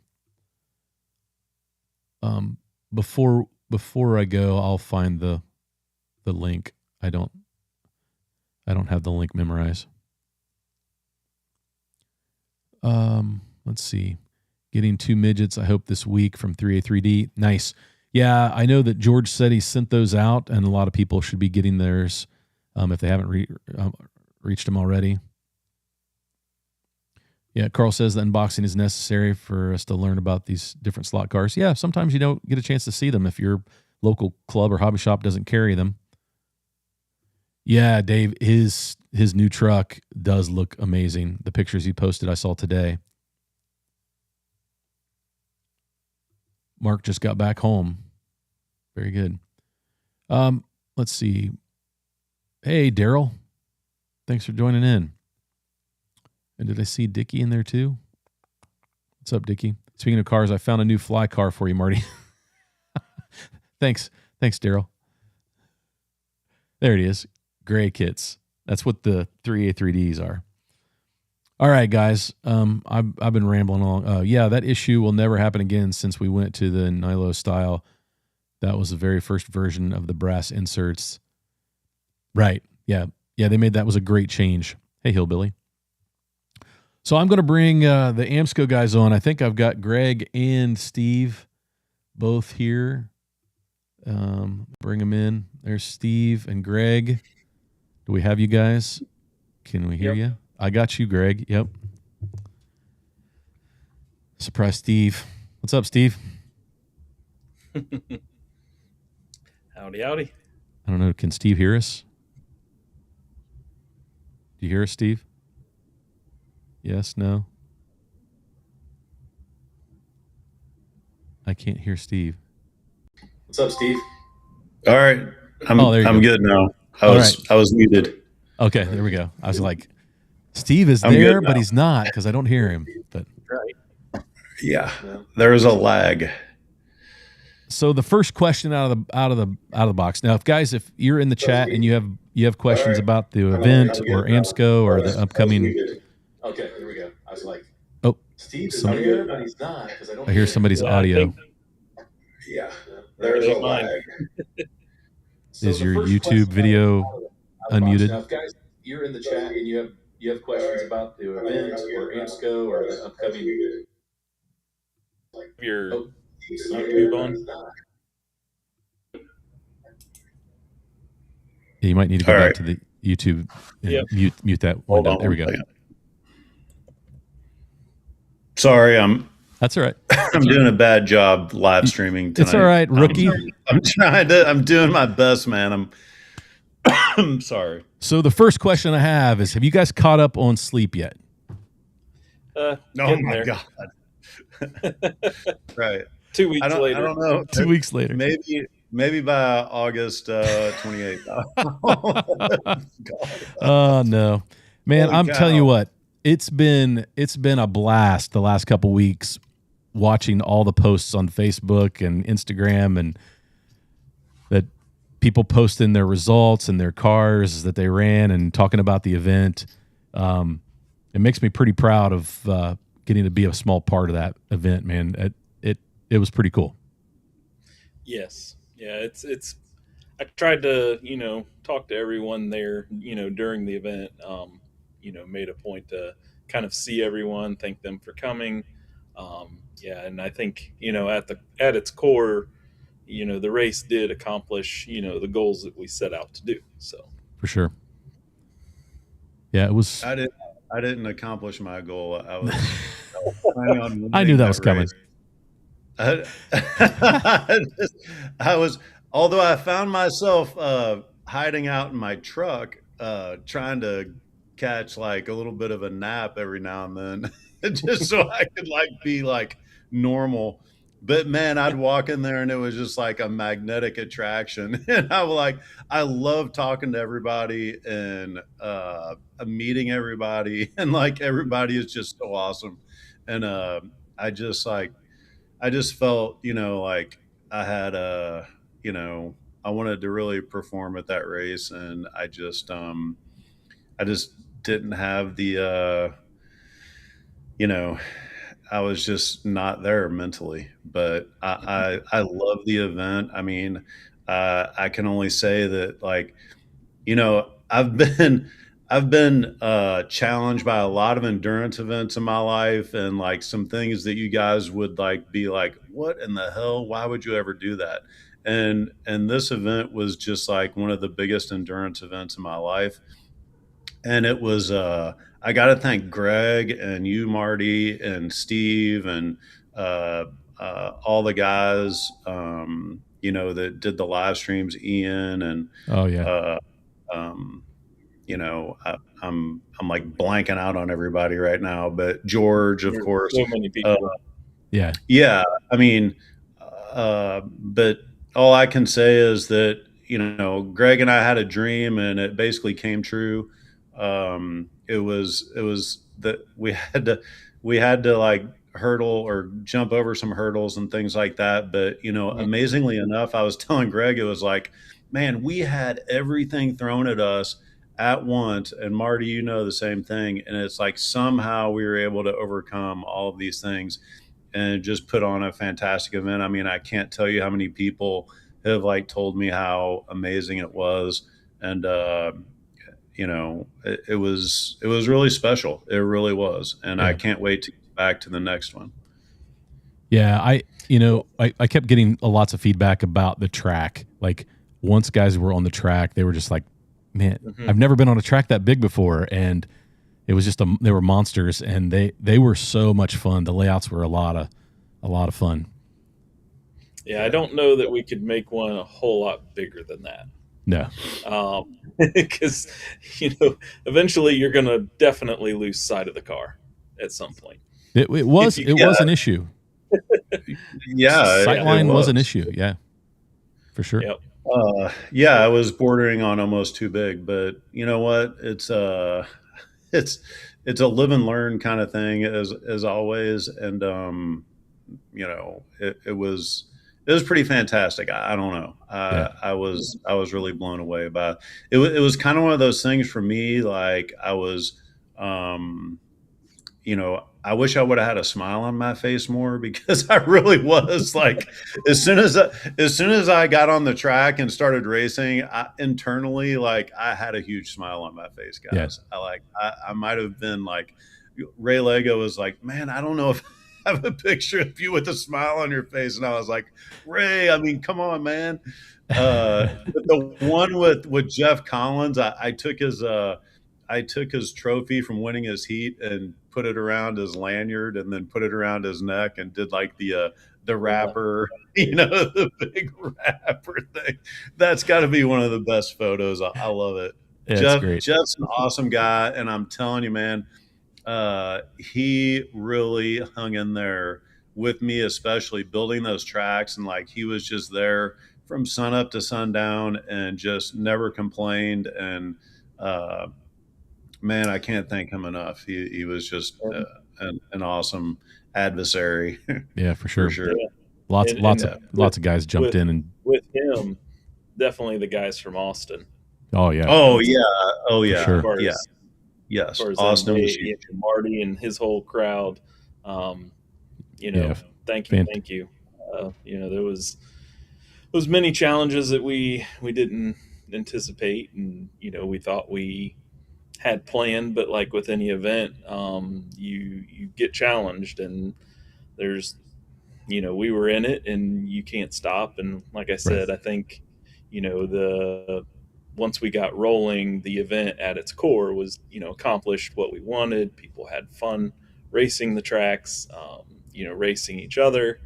Before I go, I'll find the link. I don't have the link memorized. Let's see. Getting 2 midgets, I hope, this week from 3A3D. Nice. Yeah, I know that George said he sent those out, and a lot of people should be getting theirs if they haven't reached them already. Yeah, Carl says the unboxing is necessary for us to learn about these different slot cars. Yeah, sometimes you don't get a chance to see them if your local club or hobby shop doesn't carry them. Yeah, Dave, his new truck does look amazing. The pictures he posted I saw today. Mark just got back home. Very good. Let's see. Hey, Daryl. Thanks for joining in. And did I see Dickie in there too? What's up, Dickie? Speaking of cars, I found a new fly car for you, Marty. Thanks, Daryl. There it is. Gray kits. That's what the 3A3Ds are. All right, guys. I've been rambling along. Yeah, that issue will never happen again since we went to the Nilo style. That was the very first version of the brass inserts. Right. Yeah. They made that was a great change. Hey, Hillbilly. So I'm going to bring the AMSCO guys on. I think I've got Greg and Steve both here. Bring them in. There's Steve and Greg. Do we have you guys? Can we hear you? I got you, Greg. Yep. Surprise, Steve. What's up, Steve? Howdy, howdy. I don't know. Can Steve hear us? Do you hear us, Steve? Yes, no? I can't hear Steve. What's up, Steve? All right. I'm good now. I was muted. Okay, there we go. I was like, Steve is there, but he's not because I don't hear him. But right. Yeah. There is a lag. So the first question out of the box. Now, if you're in the chat and you have questions about the event or AMSCO or the upcoming. Okay, here we go. I was like, oh, Steve is here, but he's not because I hear somebody's audio. Yeah, there's a lag. Is your YouTube video unmuted? Now, guys, you're in the chat and you have questions about the event or AMSCO or the upcoming. Your YouTube on? Yeah, you might need to go back to the YouTube and mute that window. There we go. Sorry, That's all right. I'm doing a bad job live streaming tonight. It's all right, rookie. I'm doing my best, man. I'm sorry. So the first question I have is, have you guys caught up on sleep yet? Oh my God. Right. 2 weeks later. I don't know. 2 weeks later. Maybe by August 28th. Oh no. Man, Holy I'm cow. telling you what. It's been a blast the last couple weeks watching all the posts on Facebook and Instagram and that people posting their results and their cars that they ran and talking about the event. It makes me pretty proud of getting to be a small part of that event, man. It was pretty cool. Yes. Yeah, it's I tried to, talk to everyone there, during the event. Made a point to kind of see everyone, thank them for coming. yeah, and I think at its core, the race did accomplish the goals that we set out to do. So For sure. Yeah, it was. I didn't accomplish my goal. I was planning on I knew winning that that was coming. race. I was, although I found myself hiding out in my truck, trying to catch like a little bit of a nap every now and then, just so I could like be like normal. But man, I'd walk in there and it was just like a magnetic attraction, and I love talking to everybody and meeting everybody, and like everybody is just so awesome, and I just like I just felt, like I had I wanted to really perform at that race, and I just didn't have you know, I was just not there mentally. But I love the event. I mean, I can only say that, like, I've been challenged by a lot of endurance events in my life, and like some things that you guys would like be like, what in the hell? Why would you ever do that? And this event was just like one of the biggest endurance events in my life. And it was I got to thank Greg and you, Marty, and Steve, and uh, all the guys, that did the live streams, Ian, and Oh yeah. uh, um, I'm like blanking out on everybody right now, but George, of there's course. so many Uh, people. Yeah. yeah, I mean, but all I can say is that, Greg and I had a dream, and it basically came true. It was that we had to like hurdle or jump over some hurdles and things like that. But Mhm. amazingly enough, I was telling Greg, it was like, man, we had everything thrown at us at once, and Marty, the same thing. And it's like somehow we were able to overcome all of these things and just put on a fantastic event. I mean, I can't tell you how many people have like told me how amazing it was, and it was really special. It really was, and I Yeah. can't wait to get back to the next one. Yeah. I kept getting lots of feedback about the track. Like once guys were on the track, they were just like, man, Mhm. I've never been on a track that big before. And it was just they were monsters, and they were so much fun. The layouts were a lot of fun. Yeah, I don't know that we could make one a whole lot bigger than that. No. Because eventually you're going to definitely lose sight of the car at some point. It If was you it can. was an issue. Yeah, it Sightline was an was. issue. Yeah, for sure. Yep. Yeah, I was bordering on almost too big, but you know what? It's it's a live and learn kind of thing, as always, and it was pretty fantastic. I don't know. Yeah. I was really blown away by it. It was kind of one of those things for me. Like I was, I wish I would have had a smile on my face more, because I really was like, as soon as I got on the track and started racing, internally, like I had a huge smile on my face, Yeah. guys. I might have been like, Ray Lego was like, man, I don't know if I have a picture of you with a smile on your face, and I was like, Ray, I mean, come on, man. But the one with Jeff Collins, I took his trophy from winning his heat and put it around his lanyard, and then put it around his neck, and did like the Yeah. rapper, the big rapper thing. That's got to be one of the best photos. I love it. Yeah, it's Jeff great. Jeff's an awesome guy, and I'm telling you, man, he really hung in there with me, especially building those tracks, and like he was just there from sun up to sundown, and just never complained. And uh, man, I can't thank him enough. He was just And, an awesome adversary, Yeah, for for sure. sure. yeah. Lots And lots of and Yeah. with lots of guys jumped with in and with him, definitely the guys from Austin. oh yeah, Oh As yeah. Oh for yeah. as sure. far Yeah. as Yes. them, Austin was huge. Marty and his whole crowd. Um, Yeah. thank you, Fan- thank you. There was many challenges that we didn't anticipate, and we thought we had planned, but like with any event, you get challenged, and there's we were in it, and you can't stop. And like I Right. said, I think, the once we got rolling, the event at its core was, accomplished what we wanted. People had fun racing the tracks, racing each other,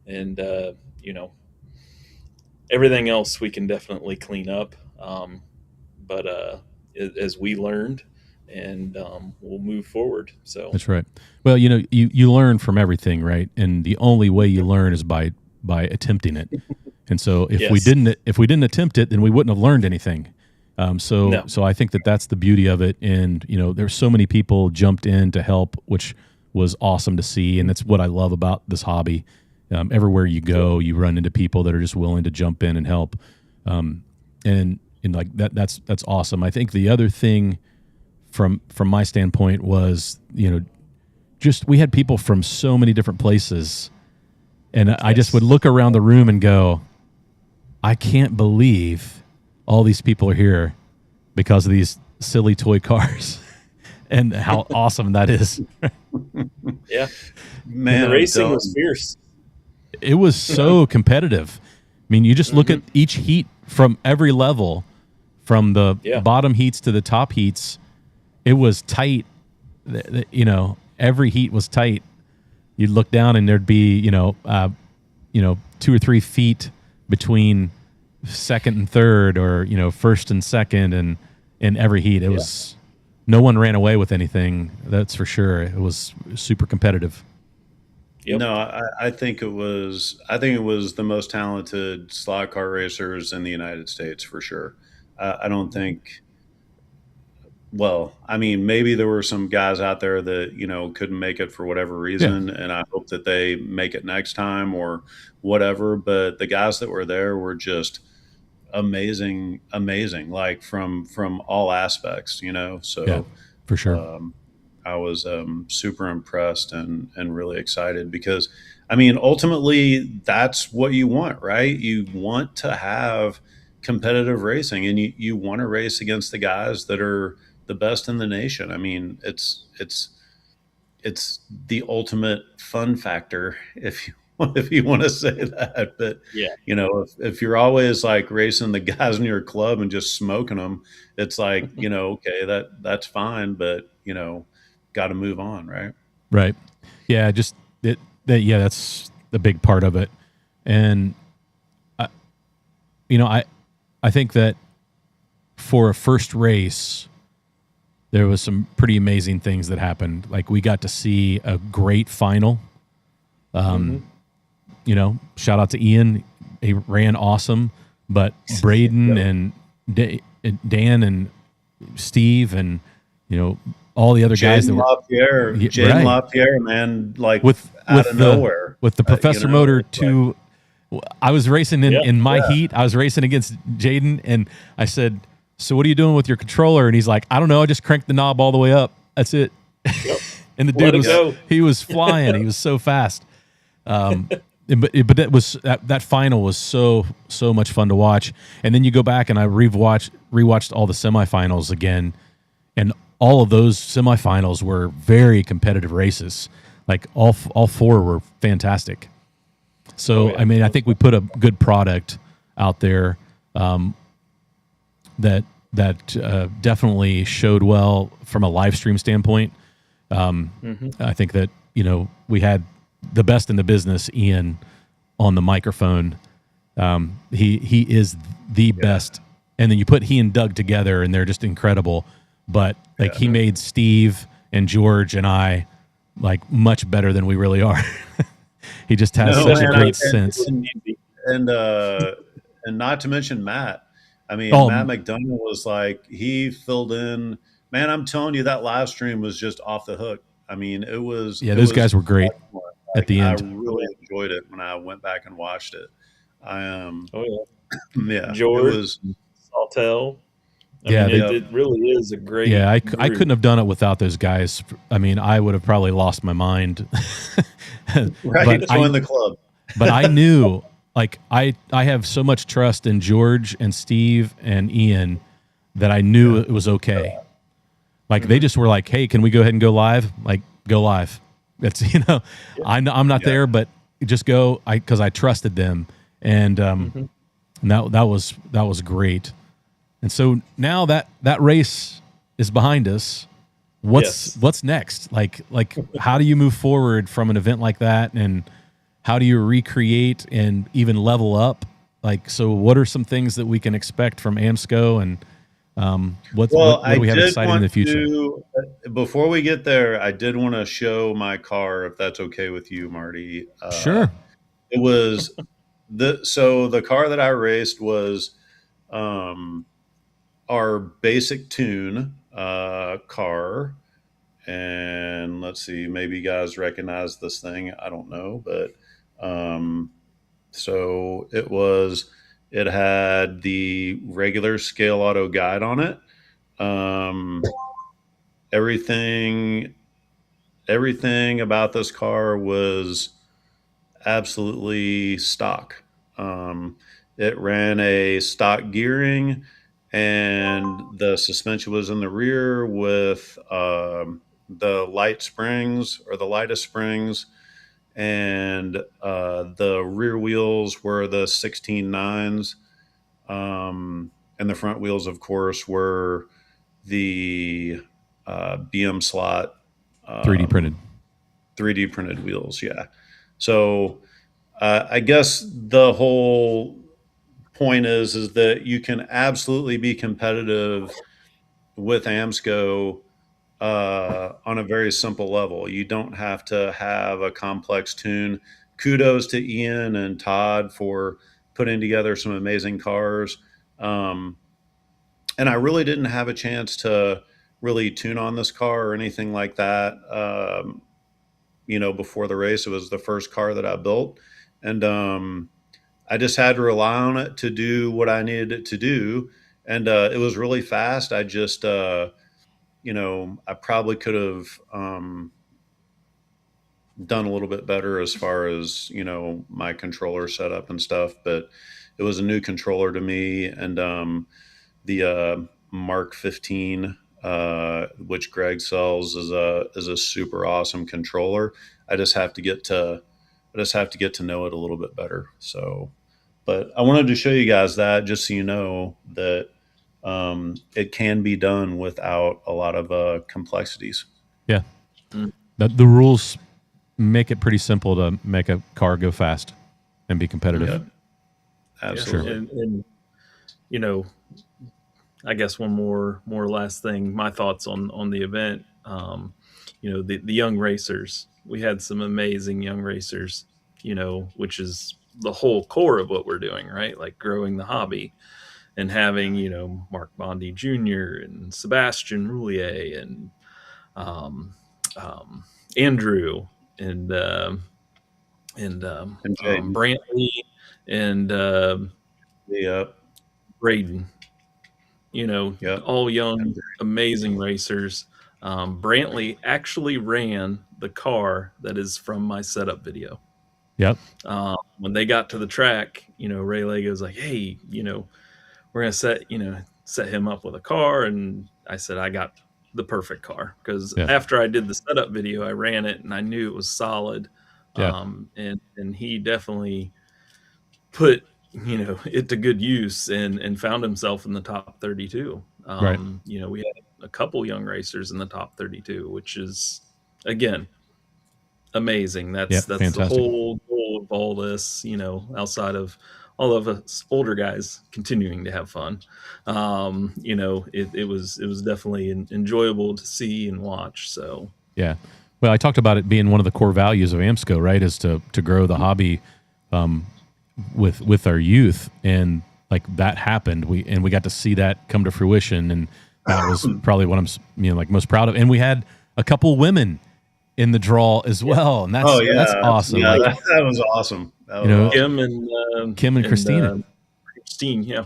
and everything else we can definitely clean up. But as we learned, and we'll move forward. So That's right. Well, you learn from everything, right? And the only way you learn is by attempting it. And so if we yes, didn't attempt it, then we wouldn't have learned anything. no, So I think that that's the beauty of it. And there's so many people jumped in to help, which was awesome to see. And that's what I love about this hobby. Everywhere you go, you run into people that are just willing to jump in and help. And like that's awesome. I think the other thing from my standpoint was, just we had people from so many different places, and I just would look around the room and go, I can't believe all these people are here because of these silly toy cars and how awesome that is. yeah, Man, and the I'm racing telling was fierce. It was so competitive. I mean, you just look at each heat from every level, from the Yeah. bottom heats to the top heats. It was tight. Every heat was tight. You'd look down and there'd be, 2 or 3 feet between second and third, or, first and second, and in every heat. It was, no one ran away with anything. That's for sure. It was super competitive. Yep. No, I think it was. I think it was the most talented slot car racers in the United States for sure. I don't think. Well, I mean, maybe there were some guys out there that couldn't make it for whatever Yeah. reason, and I hope that they make it next time or whatever. But the guys that were there were just amazing, amazing, like from all aspects. Yeah, So for sure. I was super impressed and really excited because, I mean, ultimately that's what you want, right? You want to have competitive racing, and you want to race against the guys that are the best in the nation. I mean, it's the ultimate fun factor, if you if you want to say that. But Yeah. if you're always like racing the guys in your club and just smoking them, it's like, okay, that's fine, but got to move on, right? Right. Yeah. Just yeah, that's the big part of it. And I, I think that for a first race, there was some pretty amazing things that happened. Like we got to see a great final. Shout out to Ian. He ran awesome, but Braden and Dan and Steve and, all the other guys that were Jaden LaPierre, man, like with out of nowhere. with the Professor Motor two. I was racing in my Yeah. heat. I was racing against Jaden, and I said, "So what are you doing with your controller?" And he's like, "I don't know. I just cranked the knob all the way up. That's it." Yep. And the Let dude it go. he was flying. He was so fast. But that final was so much fun to watch. And then you go back and I rewatched all the semifinals again, and all of those semifinals were very competitive races. Like all 4 were fantastic. So yeah. I mean, I think we put a good product out there that definitely showed well from a live stream standpoint. I think that we had the best in the business, Ian, on the microphone. He is the best, and then you put he and Doug together, and they're just incredible. But like he made Steve and George and I like much better than we really are. He just has such a great sense. And not to mention Matt. I mean, Oh, Matt McDonough was like, he filled in. Man, I'm telling you, that live stream was just off the hook. I mean, it was. Yeah, it those was guys were great excellent. at the I end. really enjoyed it when I went back and watched it. Oh yeah. Yeah, George, it was. Saltel. Yeah, it really is a great. Yeah, I group. couldn't have done it without those guys. I mean, I would have probably lost my mind. Right, But join the club. But I knew, like, I have so much trust in George and Steve and Ian that I knew it was okay. Like, they just were like, hey, can we go ahead and go live? Like, go live. That's, I'm not there, but just go, because I trusted them, and that was great. And so now that race is behind us, what's next? Like how do you move forward from an event like that, and how do you recreate and even level up? Like, so what are some things that we can expect from AMSCO, and what do we have exciting in the future? Before we get there, I did want to show my car, if that's okay with you, Marty. Sure. It was the car that I raced was our basic tune car. And let's see, maybe you guys recognize this thing. I don't know, but so it had the regular scale auto guide on it. Everything about this car was absolutely stock. It ran a stock gearing, and the suspension was in the rear with the light springs, or the lightest springs, and the rear wheels were the 16.9s, and the front wheels, of course, were the BM slot 3D printed. 3D printed wheels. Yeah. So I guess the whole point is that you can absolutely be competitive with AMSCO on a very simple level. You don't have to have a complex tune. Kudos to Ian and Todd for putting together some amazing cars. And I really didn't have a chance to really tune on this car or anything like that. Before the race, it was the first car that I built, and I just had to rely on it to do what I needed it to do. And it was really fast. I just, I probably could have done a little bit better as far as, my controller setup and stuff, but it was a new controller to me. And the Mark 15, which Greg sells, is a super awesome controller. I just have to get to know it a little bit better. So, but I wanted to show you guys that, just so you know that it can be done without a lot of complexities. Yeah. The rules make it pretty simple to make a car go fast and be competitive. Yeah, absolutely. And I guess one more last thing, my thoughts on the event. The young racers. We had some amazing young racers, which is the whole core of what we're doing, right? Like growing the hobby, and having, Mark Bondi Jr. and Sebastian Roulier and Andrew and Brantley and Braden. All young, amazing racers. Brantley actually ran the car that is from my setup video. Yep. When they got to the track, Ray Lego's like, "Hey, we're gonna set him up with a car," and I said, "I got the perfect car," because after I did the setup video, I ran it and I knew it was solid. Yeah. And he definitely put it to good use and found himself in the top 32. Right. We had a couple young racers in the top 32, which is, again, amazing. That's fantastic. the whole goal of all this, outside of all of us older guys continuing to have fun. It was definitely enjoyable to see and watch. So yeah. Well, I talked about it being one of the core values of AMSCO, right? Is to grow the hobby with our youth, and like that happened. We got to see that come to fruition, and that was probably what I'm most proud of. And we had a couple women in the draw as well, and that's awesome. Yeah, that was awesome. Kim and Christina. Christine, yeah.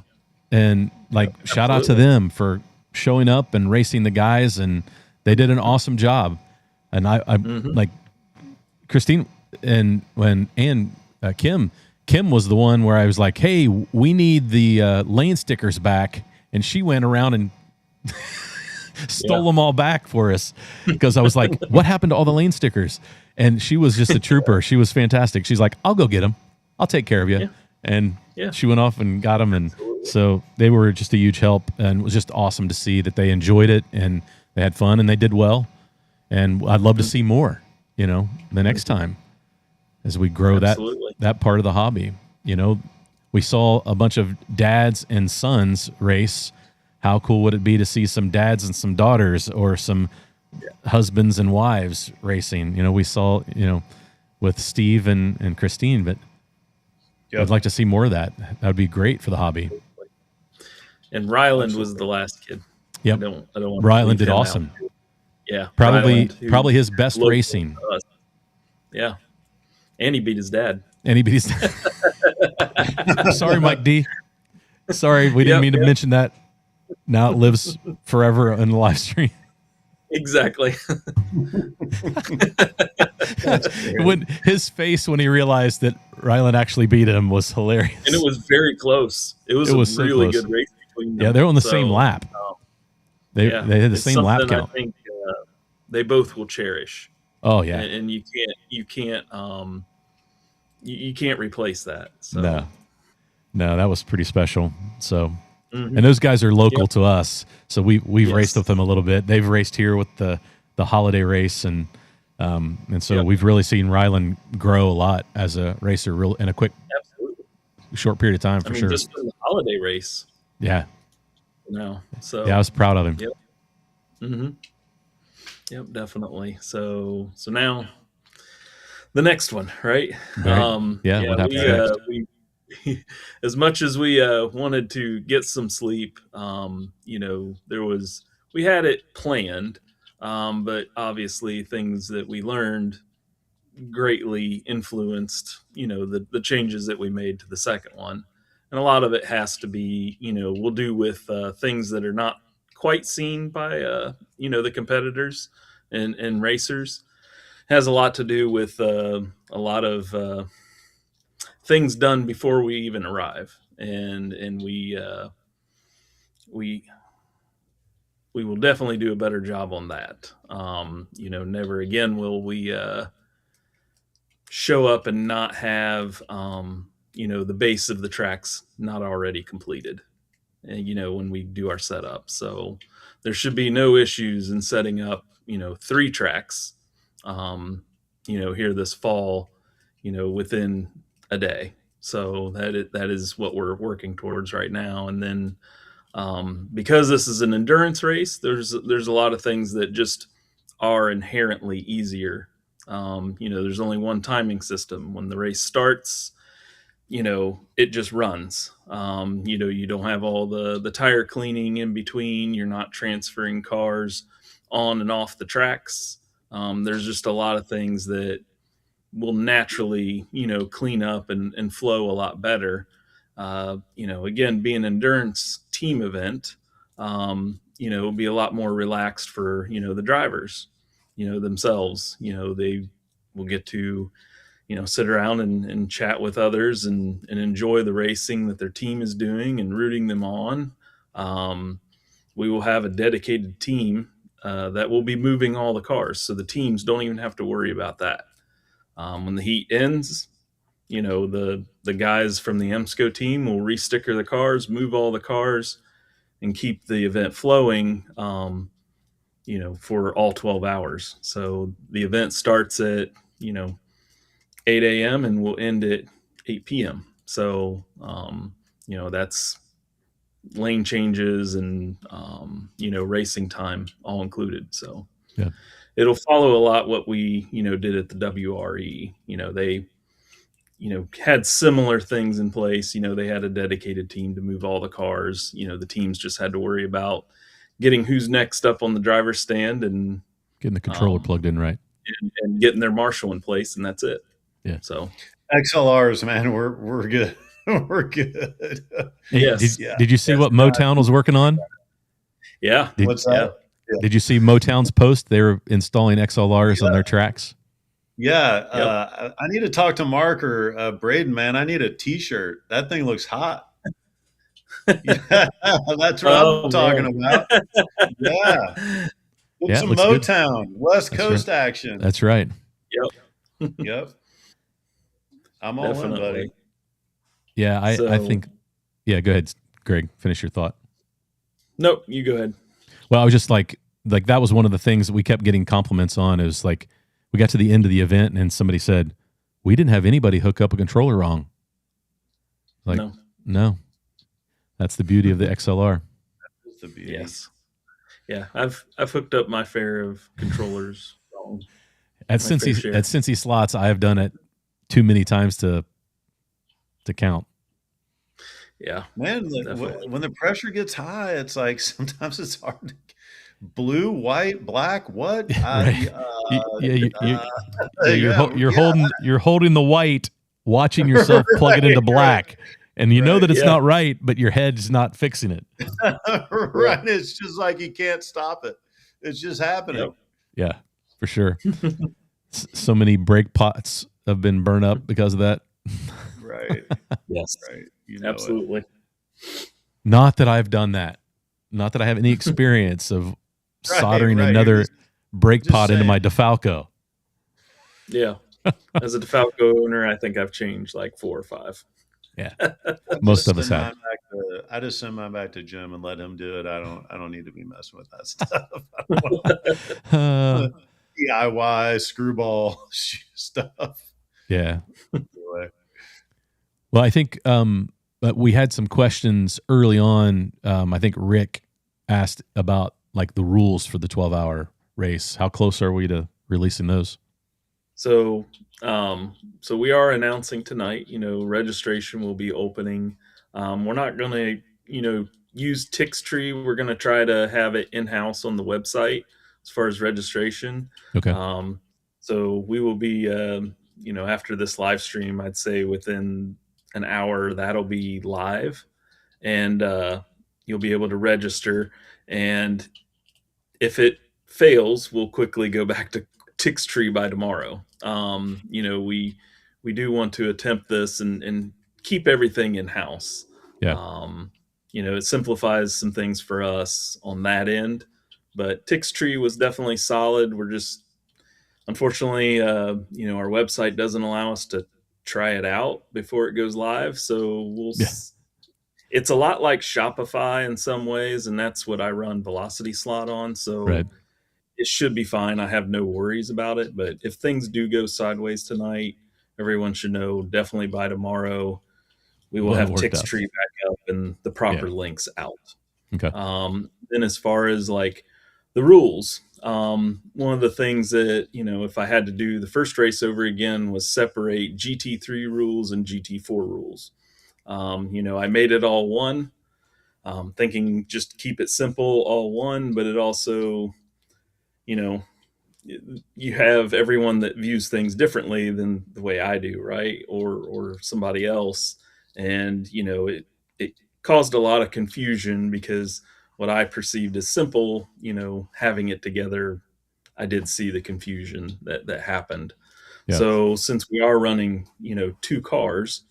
And shout out to them for showing up and racing the guys, and they did an awesome job. And I like Christine and Kim was the one where I was like, "Hey, we need the lane stickers back," and she went around and stole them all back for us, because I was like, "What happened to all the lane stickers?" And she was just a trooper. She was fantastic. She's like, I'll go get him. I'll take care of you. Yeah. And Yeah. she went off and got him. And Absolutely. so they were just a huge help, and it was just awesome to see that they enjoyed it and they had fun and they did well. And I'd love to see more, the next time as we grow Absolutely. that part of the hobby. We saw a bunch of dads and sons race. How cool would it be to see some dads and some daughters, or some husbands and wives racing? We saw, with Steve and Christine, but I'd like to see more of that. That would be great for the hobby. And Ryland was the last kid. Yep. I don't want Ryland did awesome. Yeah. Probably Ryland, his best local racing. to us. Yeah. And he beat his dad. And he beat his Sorry, Mike D. Sorry, we didn't mean to mention that. Now it lives forever in the live stream. Exactly. When his face when he realized that Ryland actually beat him was hilarious. And it was very close. It was a so really close. good race between them. Yeah, they're on the same lap. They had the it's same lap something count. I think they both will cherish. Oh yeah. And you can't replace that. So. No, that was pretty special. So, and those guys are local to us, so we've raced with them a little bit. They've raced here with the holiday race, and so we've really seen Ryland grow a lot as a racer, in a quick, short period of time for sure. Just in the holiday race. Yeah. So yeah, I was proud of him. Yep. Mm-hmm. Yep, definitely. So now the next one, right? What happens next? We as much as we wanted to get some sleep, we had it planned, but obviously things that we learned greatly influenced, the changes that we made to the second one. And a lot of it has to be, we'll do with things that are not quite seen by, the competitors and racers. Has a lot to do with a lot of things done before we even arrive, and we will definitely do a better job on that. Never again will we show up and not have the base of the tracks not already completed, and when we do our setup. So there should be no issues in setting up 3 tracks here this fall within a day. So that is what we're working towards right now. And then because this is an endurance race, there's a lot of things that just are inherently easier. There's only one timing system. When the race starts, it just runs. You don't have all the tire cleaning in between. You're not transferring cars on and off the tracks. There's just a lot of things that will naturally, clean up and flow a lot better. Again, being an endurance team event, it'll be a lot more relaxed for, the drivers, themselves. They will get to, sit around and chat with others and enjoy the racing that their team is doing and rooting them on. We will have a dedicated team that will be moving all the cars. So the teams don't even have to worry about that. When the heat ends, the guys from the AMSCO team will resticker the cars, move all the cars, and keep the event flowing, for all 12 hours. So the event starts at, 8 a.m. and will end at 8 p.m. So, that's lane changes and, racing time all included. So yeah. It'll follow a lot what we, did at the WRE. They, had similar things in place. They had a dedicated team to move all the cars. The teams just had to worry about getting who's next up on the driver's stand and getting the controller plugged in right, and getting their marshal in place, and that's it. Yeah. So XLRs, man, we're good. We're good. Hey, yes. Did you see what Motown was working on? Yeah. What's that? Yeah. Did you see Motown's post? They're installing XLRs on their tracks. Yeah. I need to talk to Mark or Braden, man. I need a T-shirt. That thing looks hot. Yeah, that's what I'm talking about. Yeah. Some looks Motown, good. West Coast action. That's right. Yep. Yep. I'm all in, buddy. Definitely. Yeah, I So, think. Yeah, go ahead, Greg. Finish your thought. nope, you go ahead. Well, I was just like that was one of the things that we kept getting compliments on. It was like we got to the end of the event and somebody said we didn't have anybody hook up a controller wrong. Like, No. no, that's the beauty of the XLR. That's the beauty. Yes. Yeah, I've hooked up my fair of controllers wrong. At My fair share. Cincy slots, I have done it too many times to count. Yeah, Man, definitely. when the pressure gets high, it's like sometimes it's hard to blue, white, black, what? Right? Yeah, Yeah, yeah, you're holding the white, watching yourself plug it into right, black, and you know right, that it's Yeah. not right, but your head's not fixing it. Yeah. right. It's just like you can't stop it. It's just happening. Yep. Yeah, for sure. So many brake pots have been burned up because of that. Right, Yes. right. You know it. Absolutely. Not that I've done that. Not that I have any experience of Right, soldering right. You're another brake just pot into saying. my DeFalco. Yeah. As a DeFalco owner, I think I've changed like 4 or 5. Yeah, I most just of us send have. mine back to. I just send mine back to Jim and let him do it. I don't need to be messing with that stuff. I don't Uh, want DIY screwball stuff. yeah. Anyway. Well, I think but we had some questions early on. I think Rick asked about like the rules for the 12-hour race. How close are we to releasing those? So, so we are announcing tonight. Registration will be opening. We're not going to, use Tixtree. We're going to try to have it in house on the website as far as registration. Okay. Um, so we will be, after this live stream, I'd say within an hour that'll be live, and you'll be able to register. And if it fails, we'll quickly go back to Tixtree by tomorrow. We do want to attempt this and keep everything in house. Yeah. It simplifies some things for us on that end, but Tixtree was definitely solid. We're just unfortunately, our website doesn't allow us to try it out before it goes live, so Yeah. it's a lot like Shopify in some ways, and that's what I run Velocity Slot on. So Right. it should be fine. I have no worries about it. But if things do go sideways tonight, everyone should know definitely by tomorrow we will We'll have it have worked out. Tixtree back up and the Yeah. proper links out. Okay. Then as far as like the rules, one of the things that, if I had to do the first race over again was separate GT3 rules and GT4 rules. I made it all one, thinking just keep it simple, all one, but it also, you know, you have everyone that views things differently than the way I do, right? Or somebody else. And, it caused a lot of confusion because what I perceived as simple, having it together, I did see the confusion that happened. Yeah. So since we are running, 2 cars,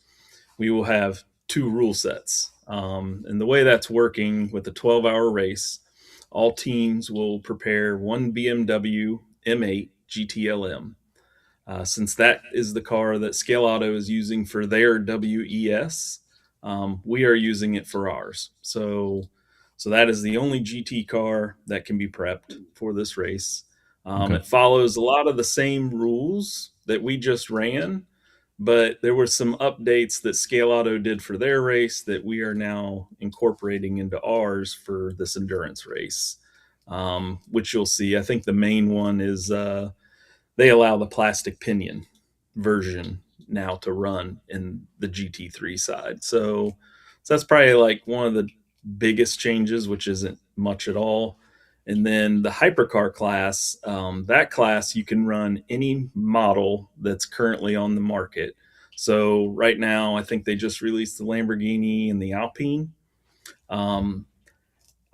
we will have 2 rule sets. And the way that's working with the 12-hour race, all teams will prepare one BMW M8 GTLM. Since that is the car that Scale Auto is using for their WES, we are using it for ours. So that is the only GT car that can be prepped for this race. Okay. It follows a lot of the same rules that we just ran, but there were some updates that Scale Auto did for their race that we are now incorporating into ours for this endurance race, which you'll see. I think the main one is they allow the plastic pinion version now to run in the GT3 side. So that's probably like one of the biggest changes, which isn't much at all. And then the hypercar class, that class you can run any model that's currently on the market. So right now, I think they just released the Lamborghini and the Alpine.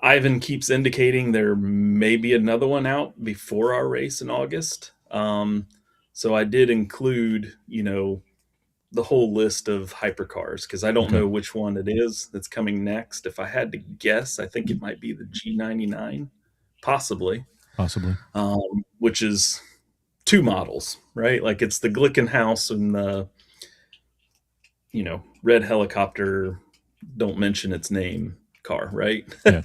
Ivan keeps indicating there may be another one out before our race in August. So I did include, the whole list of hypercars because I don't Okay. know which one it is that's coming next. If I had to guess, I think it might be the G99, possibly, Possibly. which is two models, right? Like it's the Glickenhaus and the, red helicopter, don't mention its name car, right? Yeah.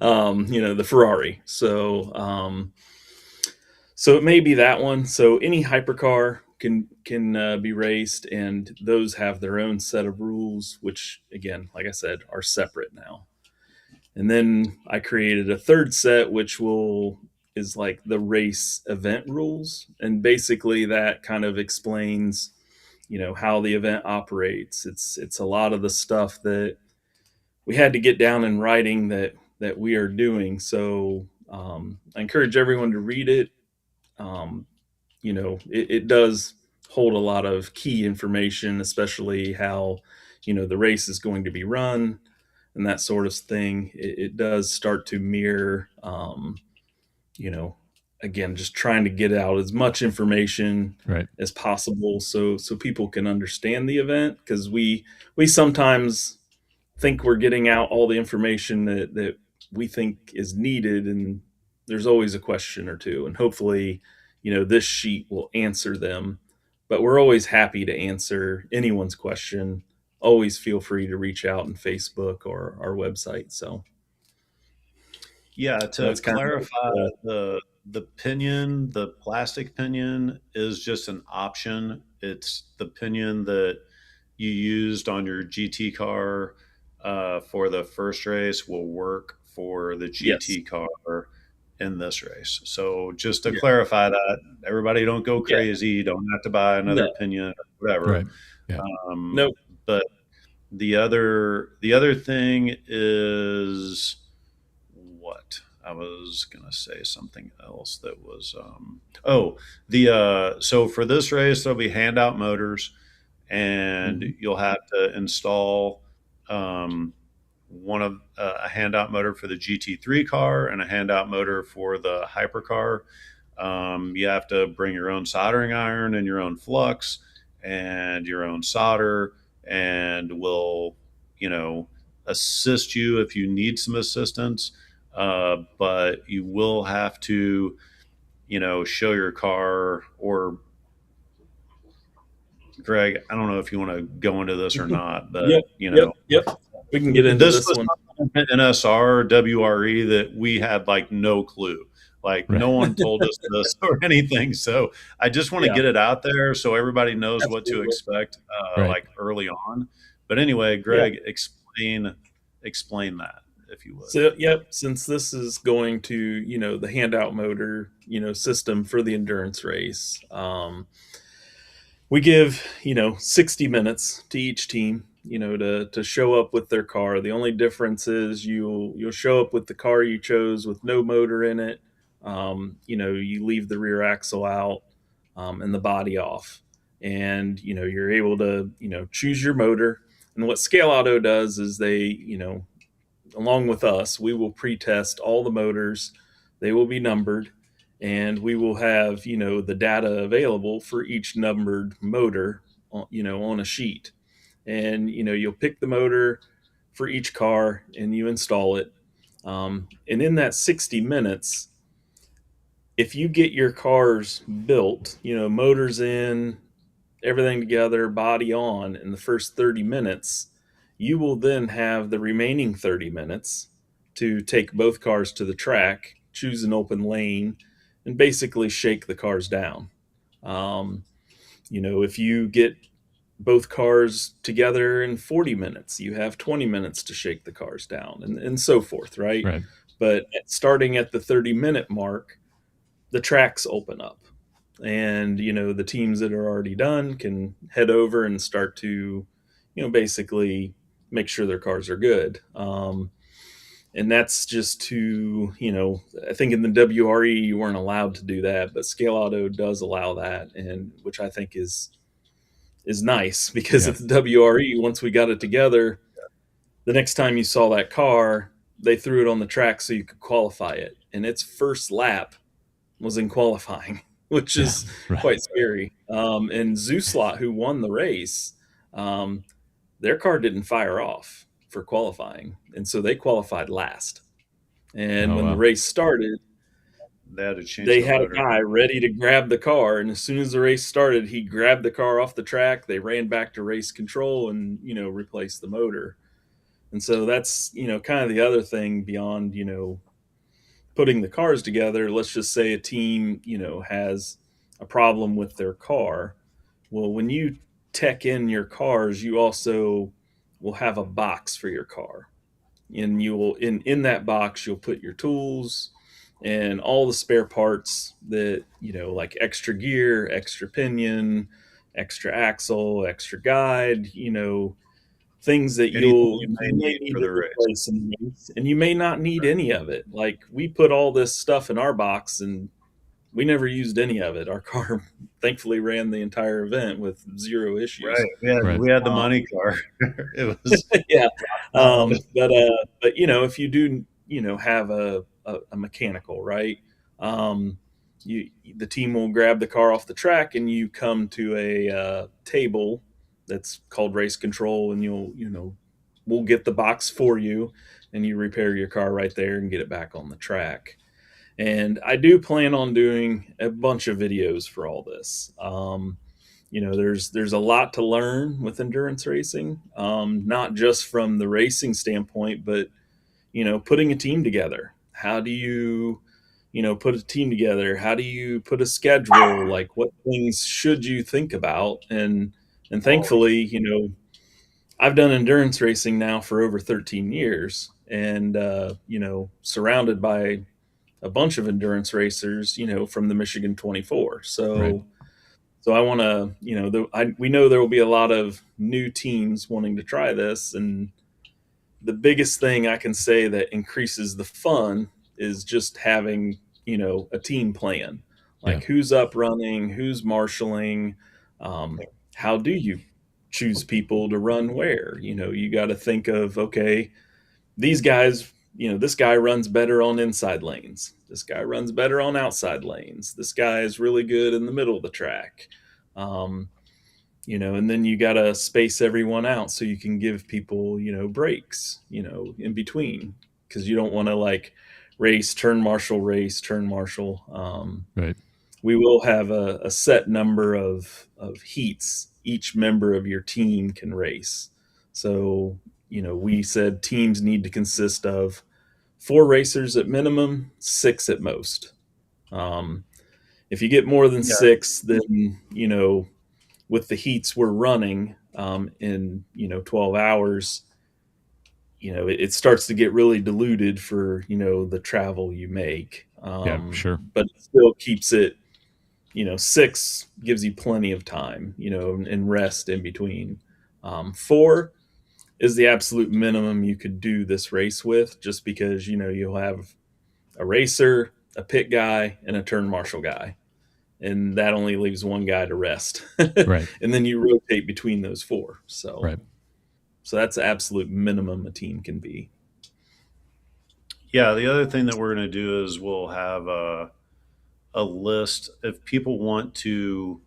The Ferrari. So it may be that one. So any hypercar can be raced, and those have their own set of rules, which again, like I said, are separate now. And then I created a third set, which will is like the race event rules, and basically that kind of explains, how the event operates. It's a lot of the stuff that we had to get down in writing that we are doing. So I encourage everyone to read it. Um, it does hold a lot of key information, especially how the race is going to be run and that sort of thing. It does start to mirror, you know, again, just trying to get out as much information Right. as possible so people can understand the event, because we sometimes think we're getting out all the information that we think is needed, and there's always a question or two, and hopefully this sheet will answer them. But we're always happy to answer anyone's question. Always feel free to reach out on Facebook or our website. So Yeah, to that's kind clarify, of the pinion, the plastic pinion is just an option. It's the pinion that you used on your GT car for the first race will work for the yes. GT car in this race. So just to Yeah. clarify that, everybody don't go Yeah. crazy. You don't have to buy No. another pinion or whatever. Right. Yeah. Nope. But the other thing is what I was gonna say something else that was so for this race there'll be handout motors, and Mhm. you'll have to install um, one of a handout motor for the GT3 car and a handout motor for the hypercar. You have to bring your own soldering iron and your own flux and your own solder, and we'll, you know, assist you if you need some assistance. But you will have to, show your car, or Greg, I don't know if you want to go into this or not, but Yep. Yep. Yep. We can get into this this was one. something NSR WRE that we had like no clue. Like Right. no one told us this or anything. So I just want to Yeah. get it out there so everybody knows what to Absolutely. expect, Right. like early on. But anyway, Yeah. Greg, explain that if you would. So, yep, since this is going to, the handout motor, system for the endurance race, we give, 60 minutes to each team, to show up with their car. The only difference is you'll show up with the car you chose with no motor in it. You leave the rear axle out, and the body off. And, you're able to, choose your motor. And what Scale Auto does is they, along with us, we will pre-test all the motors. They will be numbered, and we will have the data available for each numbered motor, on a sheet. And you'll pick the motor for each car and you install it. And in that 60 minutes, if you get your cars built, motors in, everything together, body on in the first 30 minutes, you will then have the remaining 30 minutes to take both cars to the track, choose an open lane, and basically shake the cars down. Um, if you get both cars together in 40 minutes, you have 20 minutes to shake the cars down, and so forth, right? Right. But starting at the 30-minute mark, the tracks open up, and the teams that are already done can head over and start to basically make sure their cars are good. And that's just to, I think in the WRE you weren't allowed to do that, but Scale Auto does allow that, and which I think is nice, because Yeah. at the WRE, once we got it together, the next time you saw that car, they threw it on the track so you could qualify it, and its first lap was in qualifying, which Yeah. is Right. quite scary. And Zooslot, who won the race, um, their car didn't fire off for qualifying, and so they qualified last. And Oh when the wow. race started, They had to change they the had a motor. guy ready to grab the car, and as soon as the race started, he grabbed the car off the track. They ran back to race control and replaced the motor. And so that's kind of the other thing beyond putting the cars together. Let's just say a team has a problem with their car. Well, when you tech in your cars, you also will have a box for your car, and you will in that box you'll put your tools and all the spare parts that like extra gear, extra pinion, extra axle, extra guide, things that Anything you you may may need need for to the race. replace in the race, and you may not need any of it. Like, we put all this stuff in our box and we never used any of it. Our car thankfully ran the entire event with zero issues. Right. Yeah, Right. we had the um, money car. It was yeah. solid. But if you do have a mechanical, right, um, you the team will grab the car off the track and you come to a table that's called race control, and we'll get the box for you, and you repair your car right there and get it back on the track. And I do plan on doing a bunch of videos for all this. There's a lot to learn with endurance racing, not just from the racing standpoint, but putting a team together. How do you put a team together? How do you put a schedule? Like, what things should you think about? And Oh, thankfully, I've done endurance racing now for over 13 years, and surrounded by a bunch of endurance racers, from the Michigan 24. Right. So I want to, we know there will be a lot of new teams wanting to try this, and the biggest thing I can say that increases the fun is just having, a team plan, Yeah. like who's up running, who's marshaling, um, how do you choose people to run where? You got to think of, okay, these guys, this guy runs better on inside lanes. This guy runs better on outside lanes. This guy is really good in the middle of the track. Um, and then you got to space everyone out so you can give people, breaks, in between, because you don't want to like race, turn marshal. Right. We will have a set number of heats each member of your team can race. So, we said teams need to consist of 4 racers at minimum, 6 at most. Um, if you get more than yeah, 6, then, with the heats we're running in 12 hours, it starts to get really diluted for the travel you make. Yeah. Sure. But it still keeps it, 6 gives you plenty of time, and rest in between. 4 is the absolute minimum you could do this race with, just because you'll have a racer, a pit guy, and a turn marshal guy, and that only leaves one guy to rest. Right. And then you rotate between those 4. Right. So that's the absolute minimum a team can be. yeah. The other thing that we're going to do is we'll have a list if people want to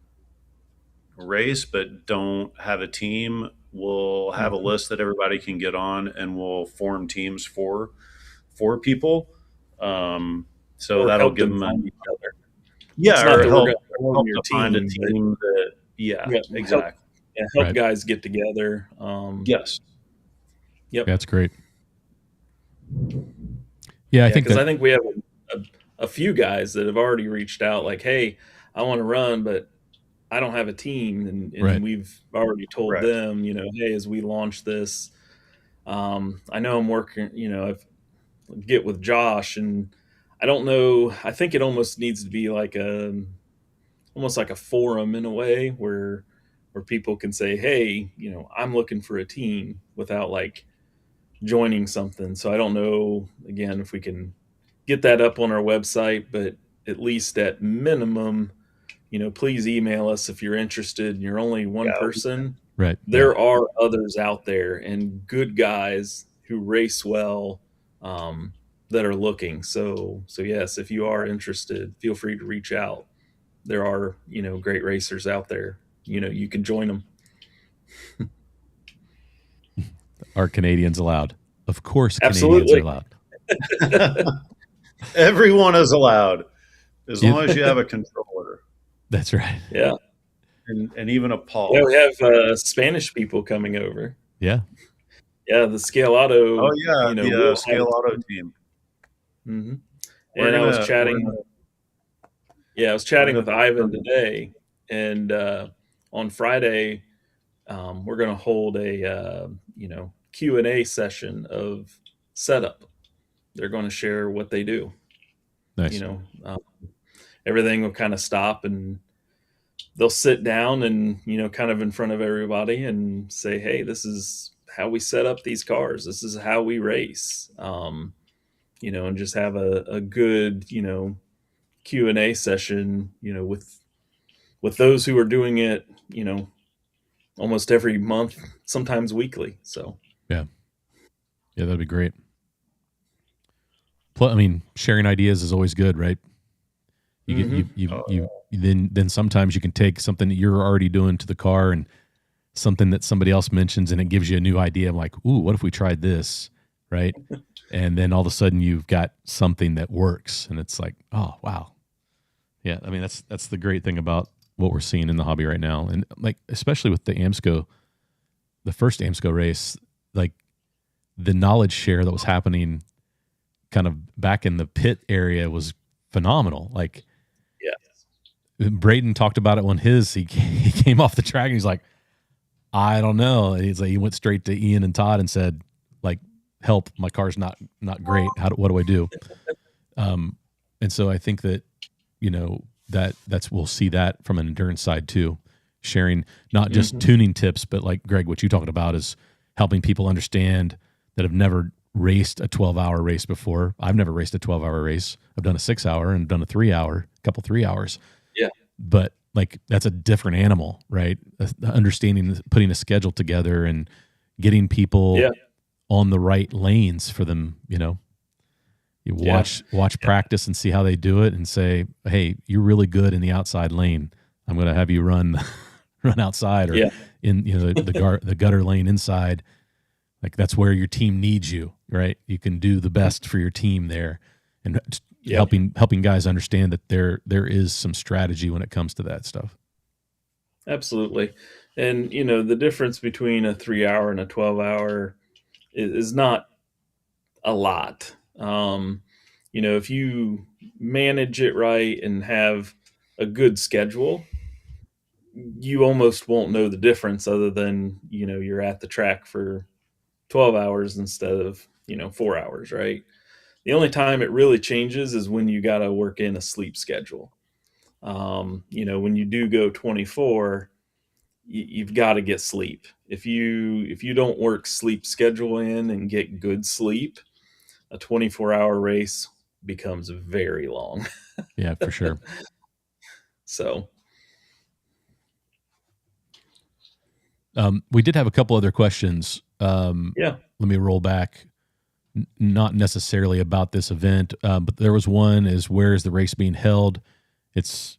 race but don't have a team. We'll have a list that everybody can get on, and we'll form teams for people. So Or that'll help give them them find each other. yeah, It's not or that we're help going to form help your to find a team, but team that yeah, help, exactly. help Right. guys get together. Yes. Yep. Yeah, that's great. Yeah, I Yeah, think because that. I think we have a few guys that have already reached out, like, hey, I want to run, but I don't have a team. And Right. we've already told Right. them, hey, as we launch this, I know I'm working, get with Josh, and I don't know. I think it almost needs to be like almost like a forum in a way where people can say, hey, I'm looking for a team without like joining something. So I don't know, again, if we can get that up on our website, but at least at minimum, please email us if you're interested and you're only one Yeah. person. Right. Yeah. There are others out there and good guys who race well, that are looking. So yes, if you are interested, feel free to reach out. There are, great racers out there. You can join them. Are Canadians allowed? Of course, Canadians are Absolutely. allowed. Everyone is allowed. as Yeah, long as you have a controller that's right. Yeah. and even a Yeah, we pause. have Spanish people coming over. Yeah, Yeah, the Scale Oh Auto, yeah, the we'll have Scale Auto team. Mhm. We're And I was gonna we're chatting gonna yeah, I was we're chatting gonna with throw Ivan some. today, and on Friday, we're going to hold a Q&A session of setup. They're going to share what they do. You nice. know, everything will kind of stop, and they'll sit down and kind of in front of everybody and say, "Hey, this is how we set up these cars. This is how we race." And just have a good Q&A session. With those who are doing it. Almost every month, sometimes weekly. So Yeah, yeah, that'd be great. I mean, sharing ideas is always good, right? You get hmm you then sometimes you can take something that you're already doing to the car and something that somebody else mentions, and it gives you a new idea. I'm like, ooh, what if we tried this, right? And then all of a sudden you've got something that works, and it's like, oh wow, yeah. I mean, that's the great thing about what we're seeing in the hobby right now, and like especially with the AMSCO, the first AMSCO race, like the knowledge share that was happening kind of back in the pit area was phenomenal. Like yeah, Braden talked about it when he came off the track and he's like, I don't know. And he's like, he went straight to Ian and Todd and said, like, help, my car's not great. What do I do? Um, and so I think that, that's we'll see that from an endurance side too, sharing not just hmm tuning tips, but like Greg, what you talked about is helping people understand that have never raced a 12-hour race before. I've never raced a 12-hour race. I've done a 6-hour and done a 3-hour, a couple 3 hours, yeah, but like that's a different animal, right? Understanding, putting a schedule together and getting people yeah, on the right lanes for them, you yeah, watch practice and see how they do it and say, hey, you're really good in the outside lane. I'm going to have you run run outside or yeah, in the gutter lane inside. Like that's where your team needs you, right? You can do the best for your team there, and yeah. helping guys understand that there is some strategy when it comes to that stuff. Absolutely. And the difference between a 3 hour and a 12 hour is not a lot. If you manage it right and have a good schedule, you almost won't know the difference other than you're at the track for 12 hours instead of 4 hours, right? The only time it really changes is when you got to work in a sleep schedule. When you do go 24, you've got to get sleep. If you don't work sleep schedule in and get good sleep, a 24-hour race becomes very long. Yeah, for sure. So We did have a couple other questions. yeah, Let me roll back. Not necessarily about this event, but there was one: is where is the race being held? It's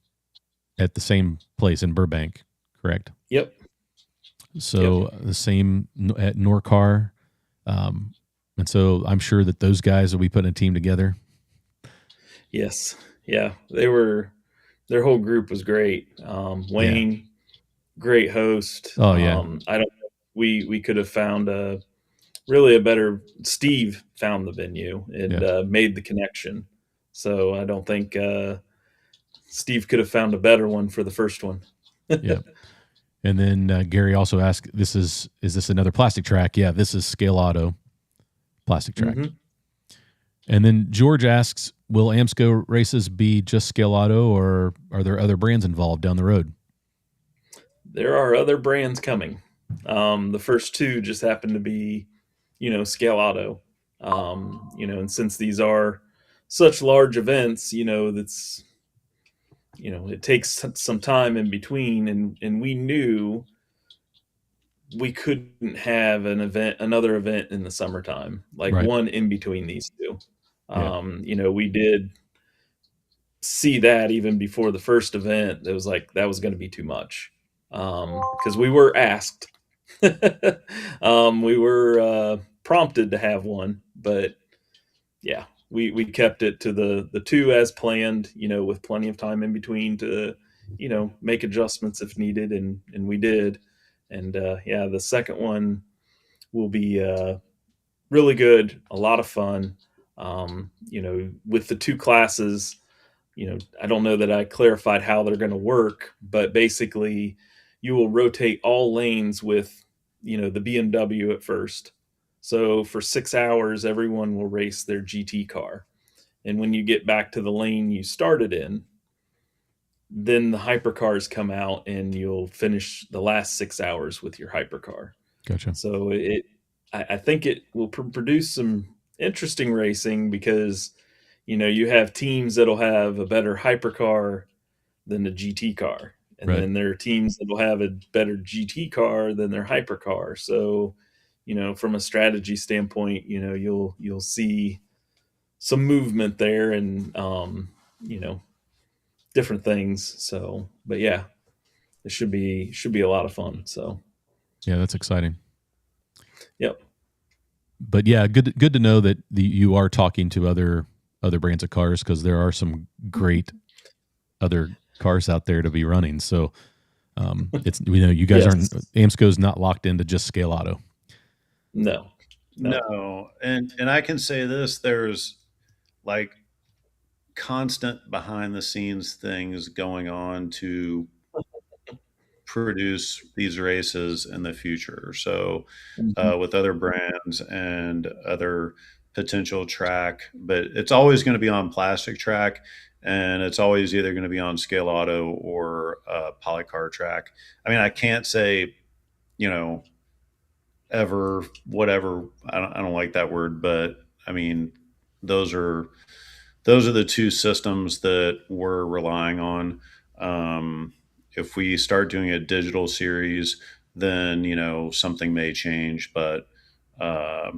at the same place in Burbank, correct? yep, yep, So the same at Norcar, and so I'm sure that those guys will be putting a team together. yes, yeah. Their whole group was great. Yeah. Wayne, great host. Oh yeah. I don't. We could have found a better. Steve found the venue and Yeah. made the connection. So I don't think Steve could have found a better one for the first one. Yeah. And then Gary also asked, is this another plastic track? Yeah, this is Scale Auto plastic track. hmm And then George asks, will AMSCO races be just Scale Auto, or are there other brands involved down the road? There are other brands coming. The first two just happen to be, Scale Auto. And since these are such large events, that's it takes some time in between, and we knew we couldn't have another event in the summertime, like Right. one in between these two. Yeah. We did see that even before the first event. It was like that was going to be too much because we were asked, we were prompted to have one, but yeah, we kept it to the two as planned, with plenty of time in between to, make adjustments if needed, and we did. And yeah, the second one will be really good, a lot of fun. With the two classes, I don't know that I clarified how they're going to work, but basically, you will rotate all lanes with, the BMW at first. So for 6 hours, everyone will race their GT car. And when you get back to the lane you started in, then the hypercars come out and you'll finish the last 6 hours with your hypercar. Gotcha. So I think it will produce some interesting racing because, you have teams that'll have a better hypercar than the GT car. And Right. then there are teams that will have a better GT car than their hypercar. So, from a strategy standpoint, you'll see some movement there and different things. So, but yeah, it should be a lot of fun. So, Yeah, that's exciting. yep. But yeah, good to know that you are talking to other brands of cars, because there are some great other cars out there to be running. So it's, you guys aren't, Yes. AMSCO's not locked into just scale auto. No. No, and I can say this: there's like constant behind the scenes things going on to produce these races in the future. So, Mhm. with other brands and other potential track, but it's always going to be on plastic track, and it's always either going to be on scale auto or polycar track. I mean, I can't say, you know, ever whatever. I don't like that word, but I mean, those are those are the two systems that we're relying on. If we start doing a digital series, then something may change, but uh,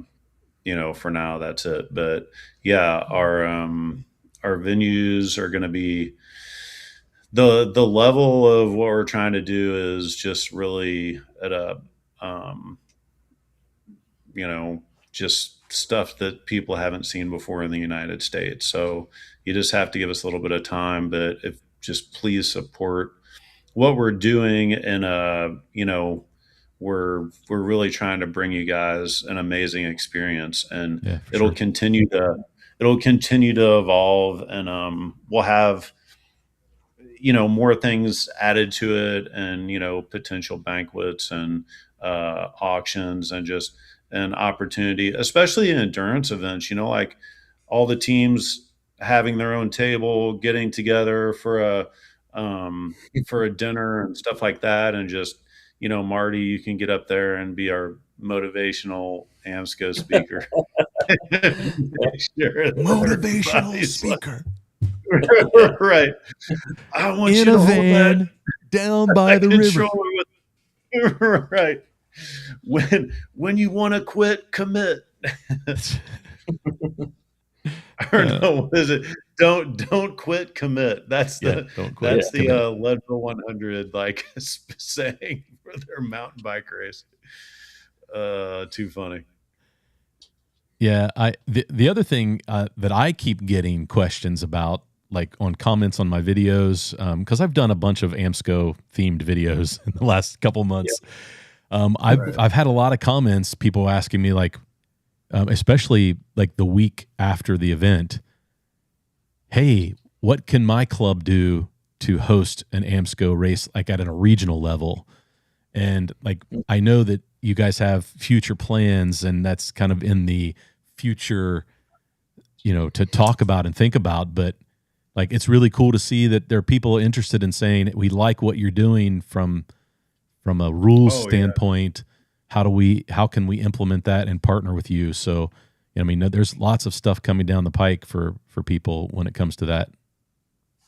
for now that's it. But yeah, our venues are going to be the level of what we're trying to do is just really at a um, you know, just stuff that people haven't seen before in the United States. So you just have to give us a little bit of time, but if just please support what we're doing, and we're really trying to bring you guys an amazing experience, and Yeah, for it'll sure. continue to evolve, and we'll have more things added to it, and potential banquets and auctions, and just an opportunity, especially in endurance events, like all the teams having their own table, getting together for a dinner and stuff like that, and just Marty, you can get up there and be our motivational AMSCO speaker. Make sure that Motivational everybody's like, speaker right. I want in you a to hold van down by that the river. controller with right. When you want to quit, commit. Or no, what is it? Don't quit, commit. That's Yeah, the don't quit. that's Yeah. the Commit. Leadville 100 like saying for their mountain bike race. Too funny. Yeah, the other thing that I keep getting questions about, like on comments on my videos, because I've done a bunch of AMSCO themed videos in the last couple Yeah. months. I've Right. I've had a lot of comments, people asking me like, especially like the week after the event, hey, what can my club do to host an AMSCO race like at a regional level? And like, I know that you guys have future plans, and that's kind of in the future, to talk about and think about. But like, it's really cool to see that there are people interested in saying, we like what you're doing from a rules Oh yeah. standpoint. How can we implement that and partner with you? So, I mean, there's lots of stuff coming down the pike for people when it comes to that.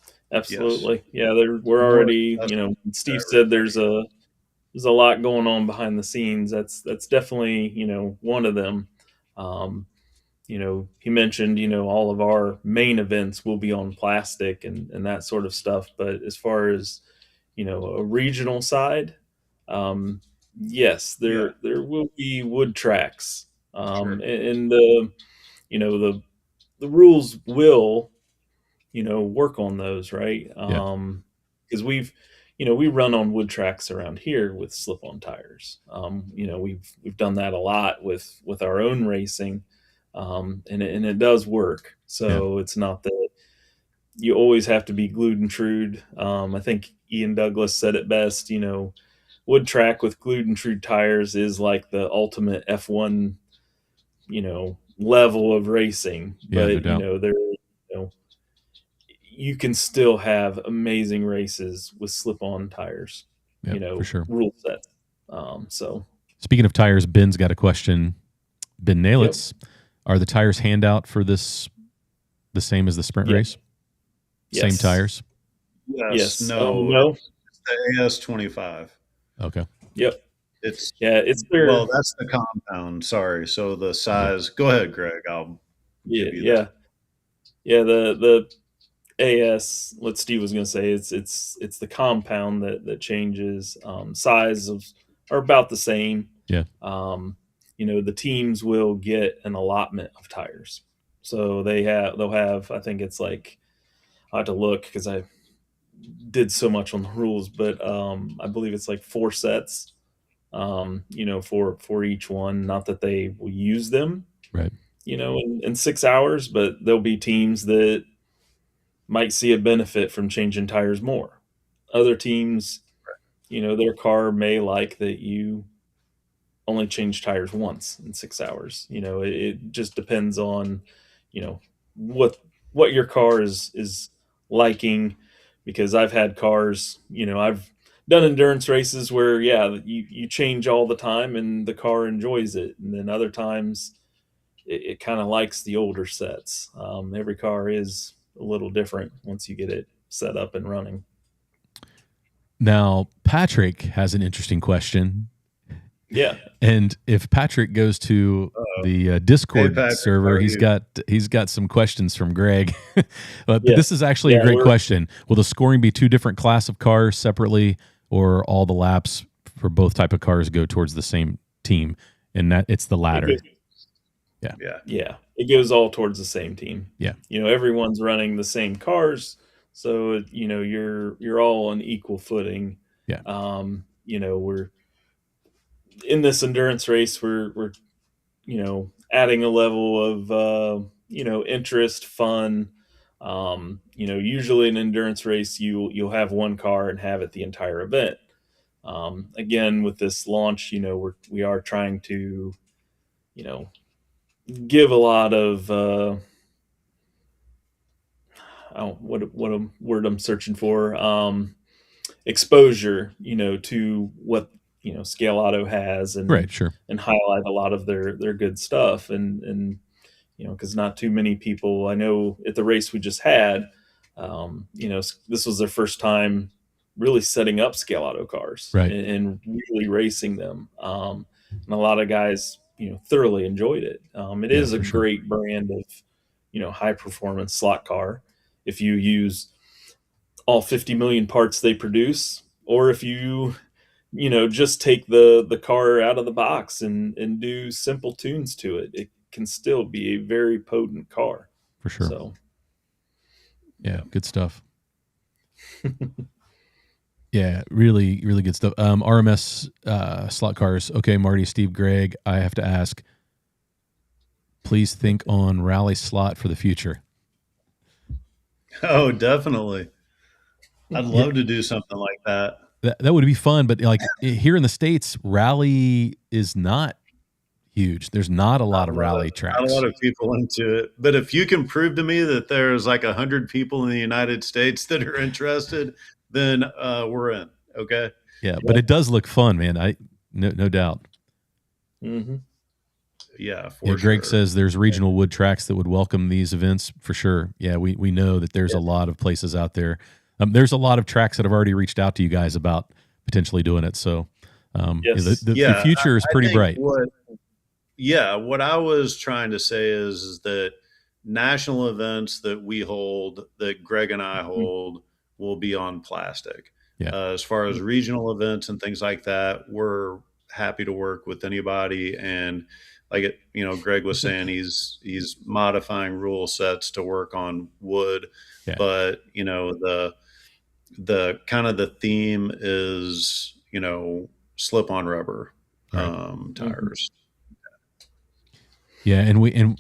Yes. Absolutely. Yeah, we're More already, accessible to Steve said everybody. there's a lot going on behind the scenes. That's definitely, one of them. Um, he mentioned, all of our main events will be on plastic and that sort of stuff. But as far as, a regional side, um, yes, Yeah. there will be wood tracks. Sure. And the, the the rules will, work on those, right? Yeah. Because we run on wood tracks around here with slip-on tires. We've done that a lot with our own racing, and it does work. Yeah. So it's not that you always have to be glued and trued. I think Ian Douglas said it best. Wood track with glued and trued tires is like the ultimate F1, level of racing. Yeah. No But doubt. know, you can still have amazing races with slip-on tires. Yeah, for sure. Rule sets. So Speaking of tires, Ben's got a question. Ben yep, Nailitz, are the tires handout for this the same as the sprint yeah, race? Same yes, tires? Yes, yes. no, No, it's the AS25. Okay. yep, It's yeah. It's their well, that's the compound. Sorry. So the size. Go ahead, Greg. I'll yeah, give you this. yeah, yeah. The AS, what Steve was going to say, it's the compound that changes. Sizes are about the same. Yeah. The teams will get an allotment of tires, so they'll have. I think it's like, I have to look because I did so much on the rules, but I believe it's like 4 sets. For each one. Not that they will use them, Right. in 6 hours, but there'll be teams that might see a benefit from changing tires more. Other teams, their car may like that you only change tires once in 6 hours. It just depends on, you know, what what your car is liking. Because I've had cars, I've done endurance races where, yeah, you change all the time and the car enjoys it, and then other times it kind of likes the older sets. Every car is a little different once you get it set up and running. Now, Patrick has an interesting question. Yeah. And if Patrick goes to the Hey, Discord Patrick, how server, are you? he's got some questions from Greg. But Yeah. this is actually a Yeah. great question. Will the scoring be two different class of cars separately, or all the laps for both type of cars go towards the same team? And that it's the It latter. goes, Yeah. Yeah. yeah. It goes all towards the same team. Yeah. Everyone's running the same cars. So, you're all on equal footing. Yeah. We're in this endurance race, we're adding a level of interest, fun. Usually in an endurance race, you'll have one car and have it the entire event. Again, with this launch, we are trying to you know give a lot of what a word I'm searching for, exposure, to what Scale Auto has, Right. Sure. and highlight a lot of their good stuff. And because not too many people I know at the race we just had, this was their first time really setting up Scale Auto cars, Right. and really racing them. And a lot of guys, thoroughly enjoyed it. It Yeah, is a for sure. great brand of, high performance slot car. If you use all 50 million parts they produce, or if you just take the car out of the box and do simple tunes to it, it can still be a very potent car. For sure. So Yeah. Good stuff. Yeah, really, really good stuff. RMS slot cars. Okay, Marty, Steve, Greg, I have to ask, please think on rally slot for the future. Oh, definitely. I'd Yeah, love to do something like that. that would be fun, but like here in the States, rally is not huge. There's not a lot of rally Not a lot tracks. of people into it. But if you can prove to me that there's like 100 people in the United States that are interested, then we're in. Okay. Yeah, but yeah. it does look fun, man. No doubt. Mm-hmm. Yeah, Yeah, for Greg sure. says there's regional wood tracks that would welcome these events for sure. Yeah, we know that there's a lot of places out there. There's a lot of tracks that have already reached out to you guys about potentially doing it. So Yes. the Yeah, future is I pretty think bright. what I was trying to say is that national events that we hold, that Greg and I hold, will be on plastic. Yeah. As far as regional events and things like that, we're happy to work with anybody. And like it, Greg was saying, he's modifying rule sets to work on wood, Yeah. but the kind of the theme is slip on rubber Right. tires. Yeah, and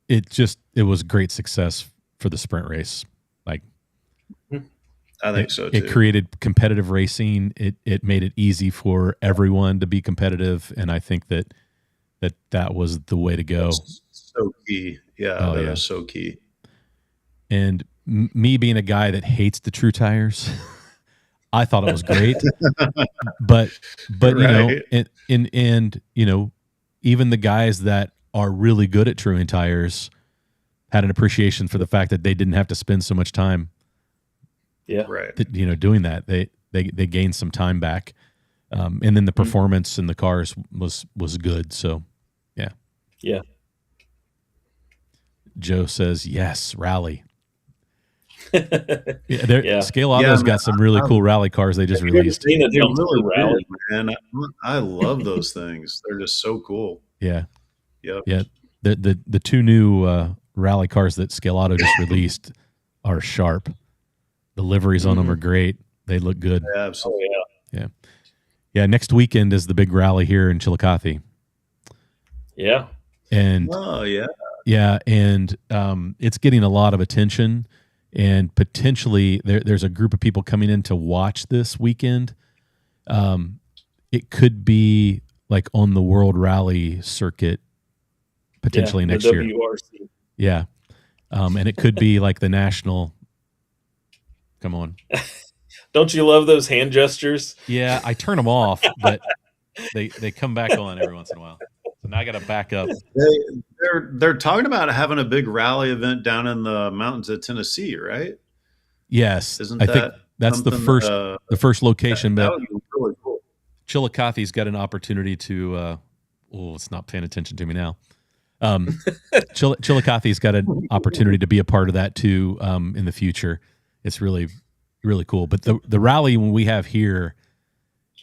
it was great success for the sprint race. Like I think so it too. created competitive racing. It made it easy for everyone to be competitive, and I think that was the way to go. That's so key. Yeah, Oh, that yeah. is so key. And me being a guy that hates the true tires, I thought it was great. but Right. and even the guys that are really good at truing tires had an appreciation for the fact that they didn't have to spend so much time Yeah. Right. doing that. They gained some time back. And then the performance in the cars was good. So yeah. Yeah. Joe says yes, rally. Yeah. Scale Auto's got some really cool rally cars they just Have you ever released. seen a They really dumpster rally? did, man. I love those things. They're just so cool. Yeah. Yep. Yeah. The two new rally cars that Scale Auto just released are sharp. The liveries on them are great. They look good. Yeah, Oh absolutely. yeah. Yeah. Next weekend is the big rally here in Chillicothe. Yeah. And Oh yeah. yeah, and it's getting a lot of attention, and potentially there's a group of people coming in to watch this weekend. It could be like on the World Rally circuit potentially next the year. WRC. Yeah, and it could be like the national. Come on. Don't you love those hand gestures? Yeah, I turn them off, but they come back on every once in a while. So now I got to back up. They're talking about having a big rally event down in the mountains of Tennessee, right? Yes, Isn't I think that that's the something, first location. that But would be really cool. Chillicothe's got an opportunity to. It's not paying attention to me now. Chillicothe's got an opportunity to be a part of that too in the future. It's really, really cool. But the rally when we have here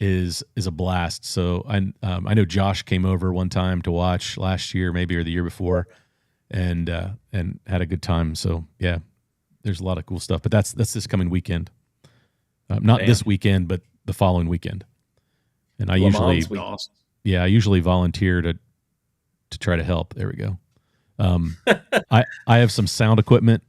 is a blast. So I know Josh came over one time to watch last year, maybe, or the year before, and had a good time. So yeah, there's a lot of cool stuff. But that's this coming weekend, not this weekend, but the following weekend. And I usually volunteer to try to help. There we go. I have some sound equipment.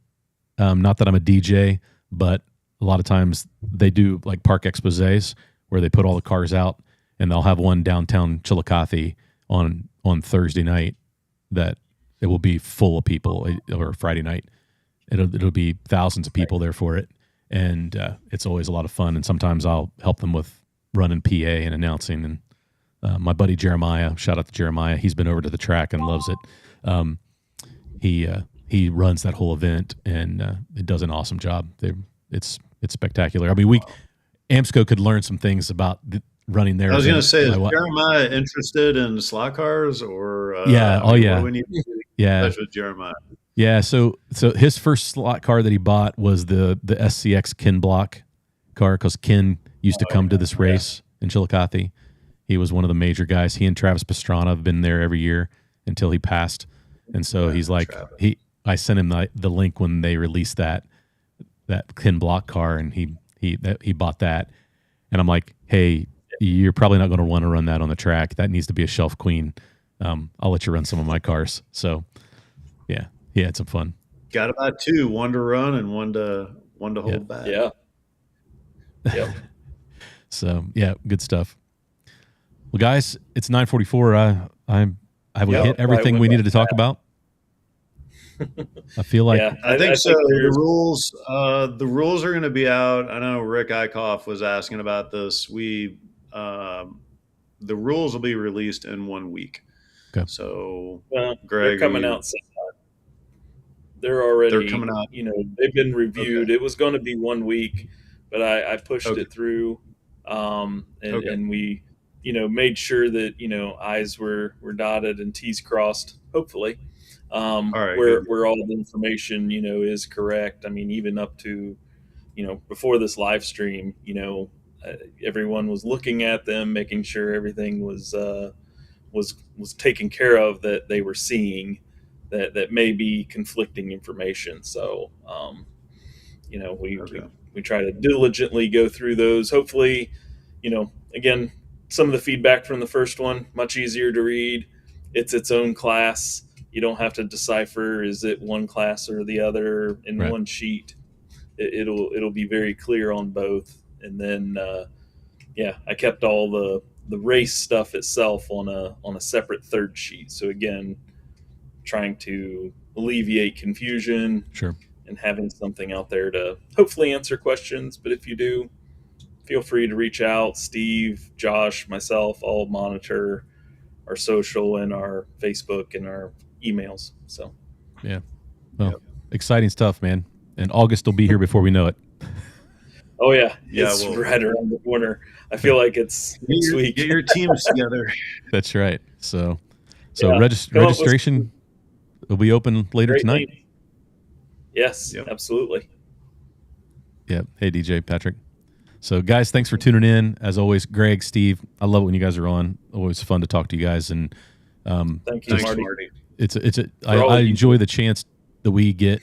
Not that I'm a DJ, but a lot of times they do like park exposés where they put all the cars out, and they'll have one downtown Chillicothe on Thursday night that it will be full of people, or Friday night. It'll be thousands of people there for it, and it's always a lot of fun. And sometimes I'll help them with running PA and announcing. And my buddy Jeremiah, shout out to Jeremiah, he's been over to the track and loves it. He runs that whole event, and it does an awesome job. It's spectacular. I mean, AMSCO could learn some things about running there. I was going to say, is Jeremiah interested in slot cars, or yeah? What yeah. do we need to do with Jeremiah? Yeah. So his first slot car that he bought was the SCX Ken Block car, because Ken used to come to this race in Chillicothe. He was one of the major guys. He and Travis Pastrana have been there every year until he passed. And so he's like, I sent him the link when they released that Ken Block car, and he bought that. And I'm like, hey, you're probably not going to want to run that on the track. That needs to be a shelf queen. I'll let you run some of my cars. So yeah, he had some fun. Got to buy two, one to run and one to hold back. Yeah. Yep. So yeah, good stuff. Well, guys, it's 9:44. Have we hit everything we needed to talk about? I feel like I think so. The rules are going to be out. I know Rick Eichhoff was asking about this. The rules will be released in 1 week. Okay. So, they're Greg, coming out sometime. They're coming out. They've been reviewed. Okay. It was going to be 1 week, but I pushed it through, and we, made sure that I's were dotted and T's crossed. Hopefully. Where all the information, is correct. I mean, even up to, before this live stream, everyone was looking at them, making sure everything was was taken care of that they were seeing that may be conflicting information. So Okay. we try to diligently go through those. Hopefully, again, some of the feedback from the first one much easier to read. It's its own class. You don't have to decipher is it one class or the other in Right. one sheet. It'll be very clear on both. And then I kept all the race stuff itself on a separate third sheet. So again, trying to alleviate confusion Sure. and having something out there to hopefully answer questions. But if you do, feel free to reach out. Steve, Josh, myself, all monitor our social and our Facebook and our emails. So Yeah. Well, exciting stuff, man. And August will be here before we know it. oh yeah, Yeah, it's well, right around the corner. I feel like it's next week. Get your teams together. That's right. So Yeah. Come up with registration will be open later great tonight. names. Yes, Yep. absolutely. Yeah. Hey, DJ, Patrick. So, guys, thanks for tuning in. As always, Greg, Steve, I love it when you guys are on. Always fun to talk to you guys. And Thank you, Thanks, Marty. Marty. I enjoy the chance that we get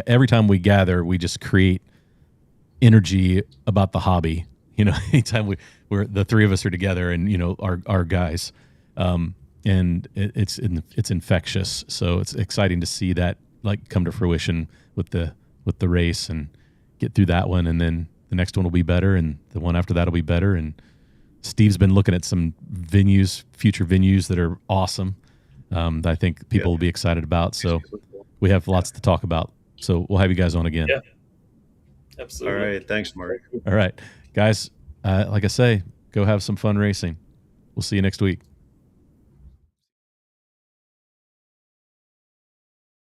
every time we gather, we just create energy about the hobby. Anytime we're the three of us are together, and our guys, and it's infectious. So it's exciting to see that come to fruition with the race and get through that one, and then the next one will be better, and the one after that will be better. And Steve's been looking at some future venues that are awesome. That I think people will be excited about. So we have lots to talk about. So we'll have you guys on again. Yeah. All Absolutely. right. Thanks, Marty. All right, guys. Like I say, go have some fun racing. We'll see you next week.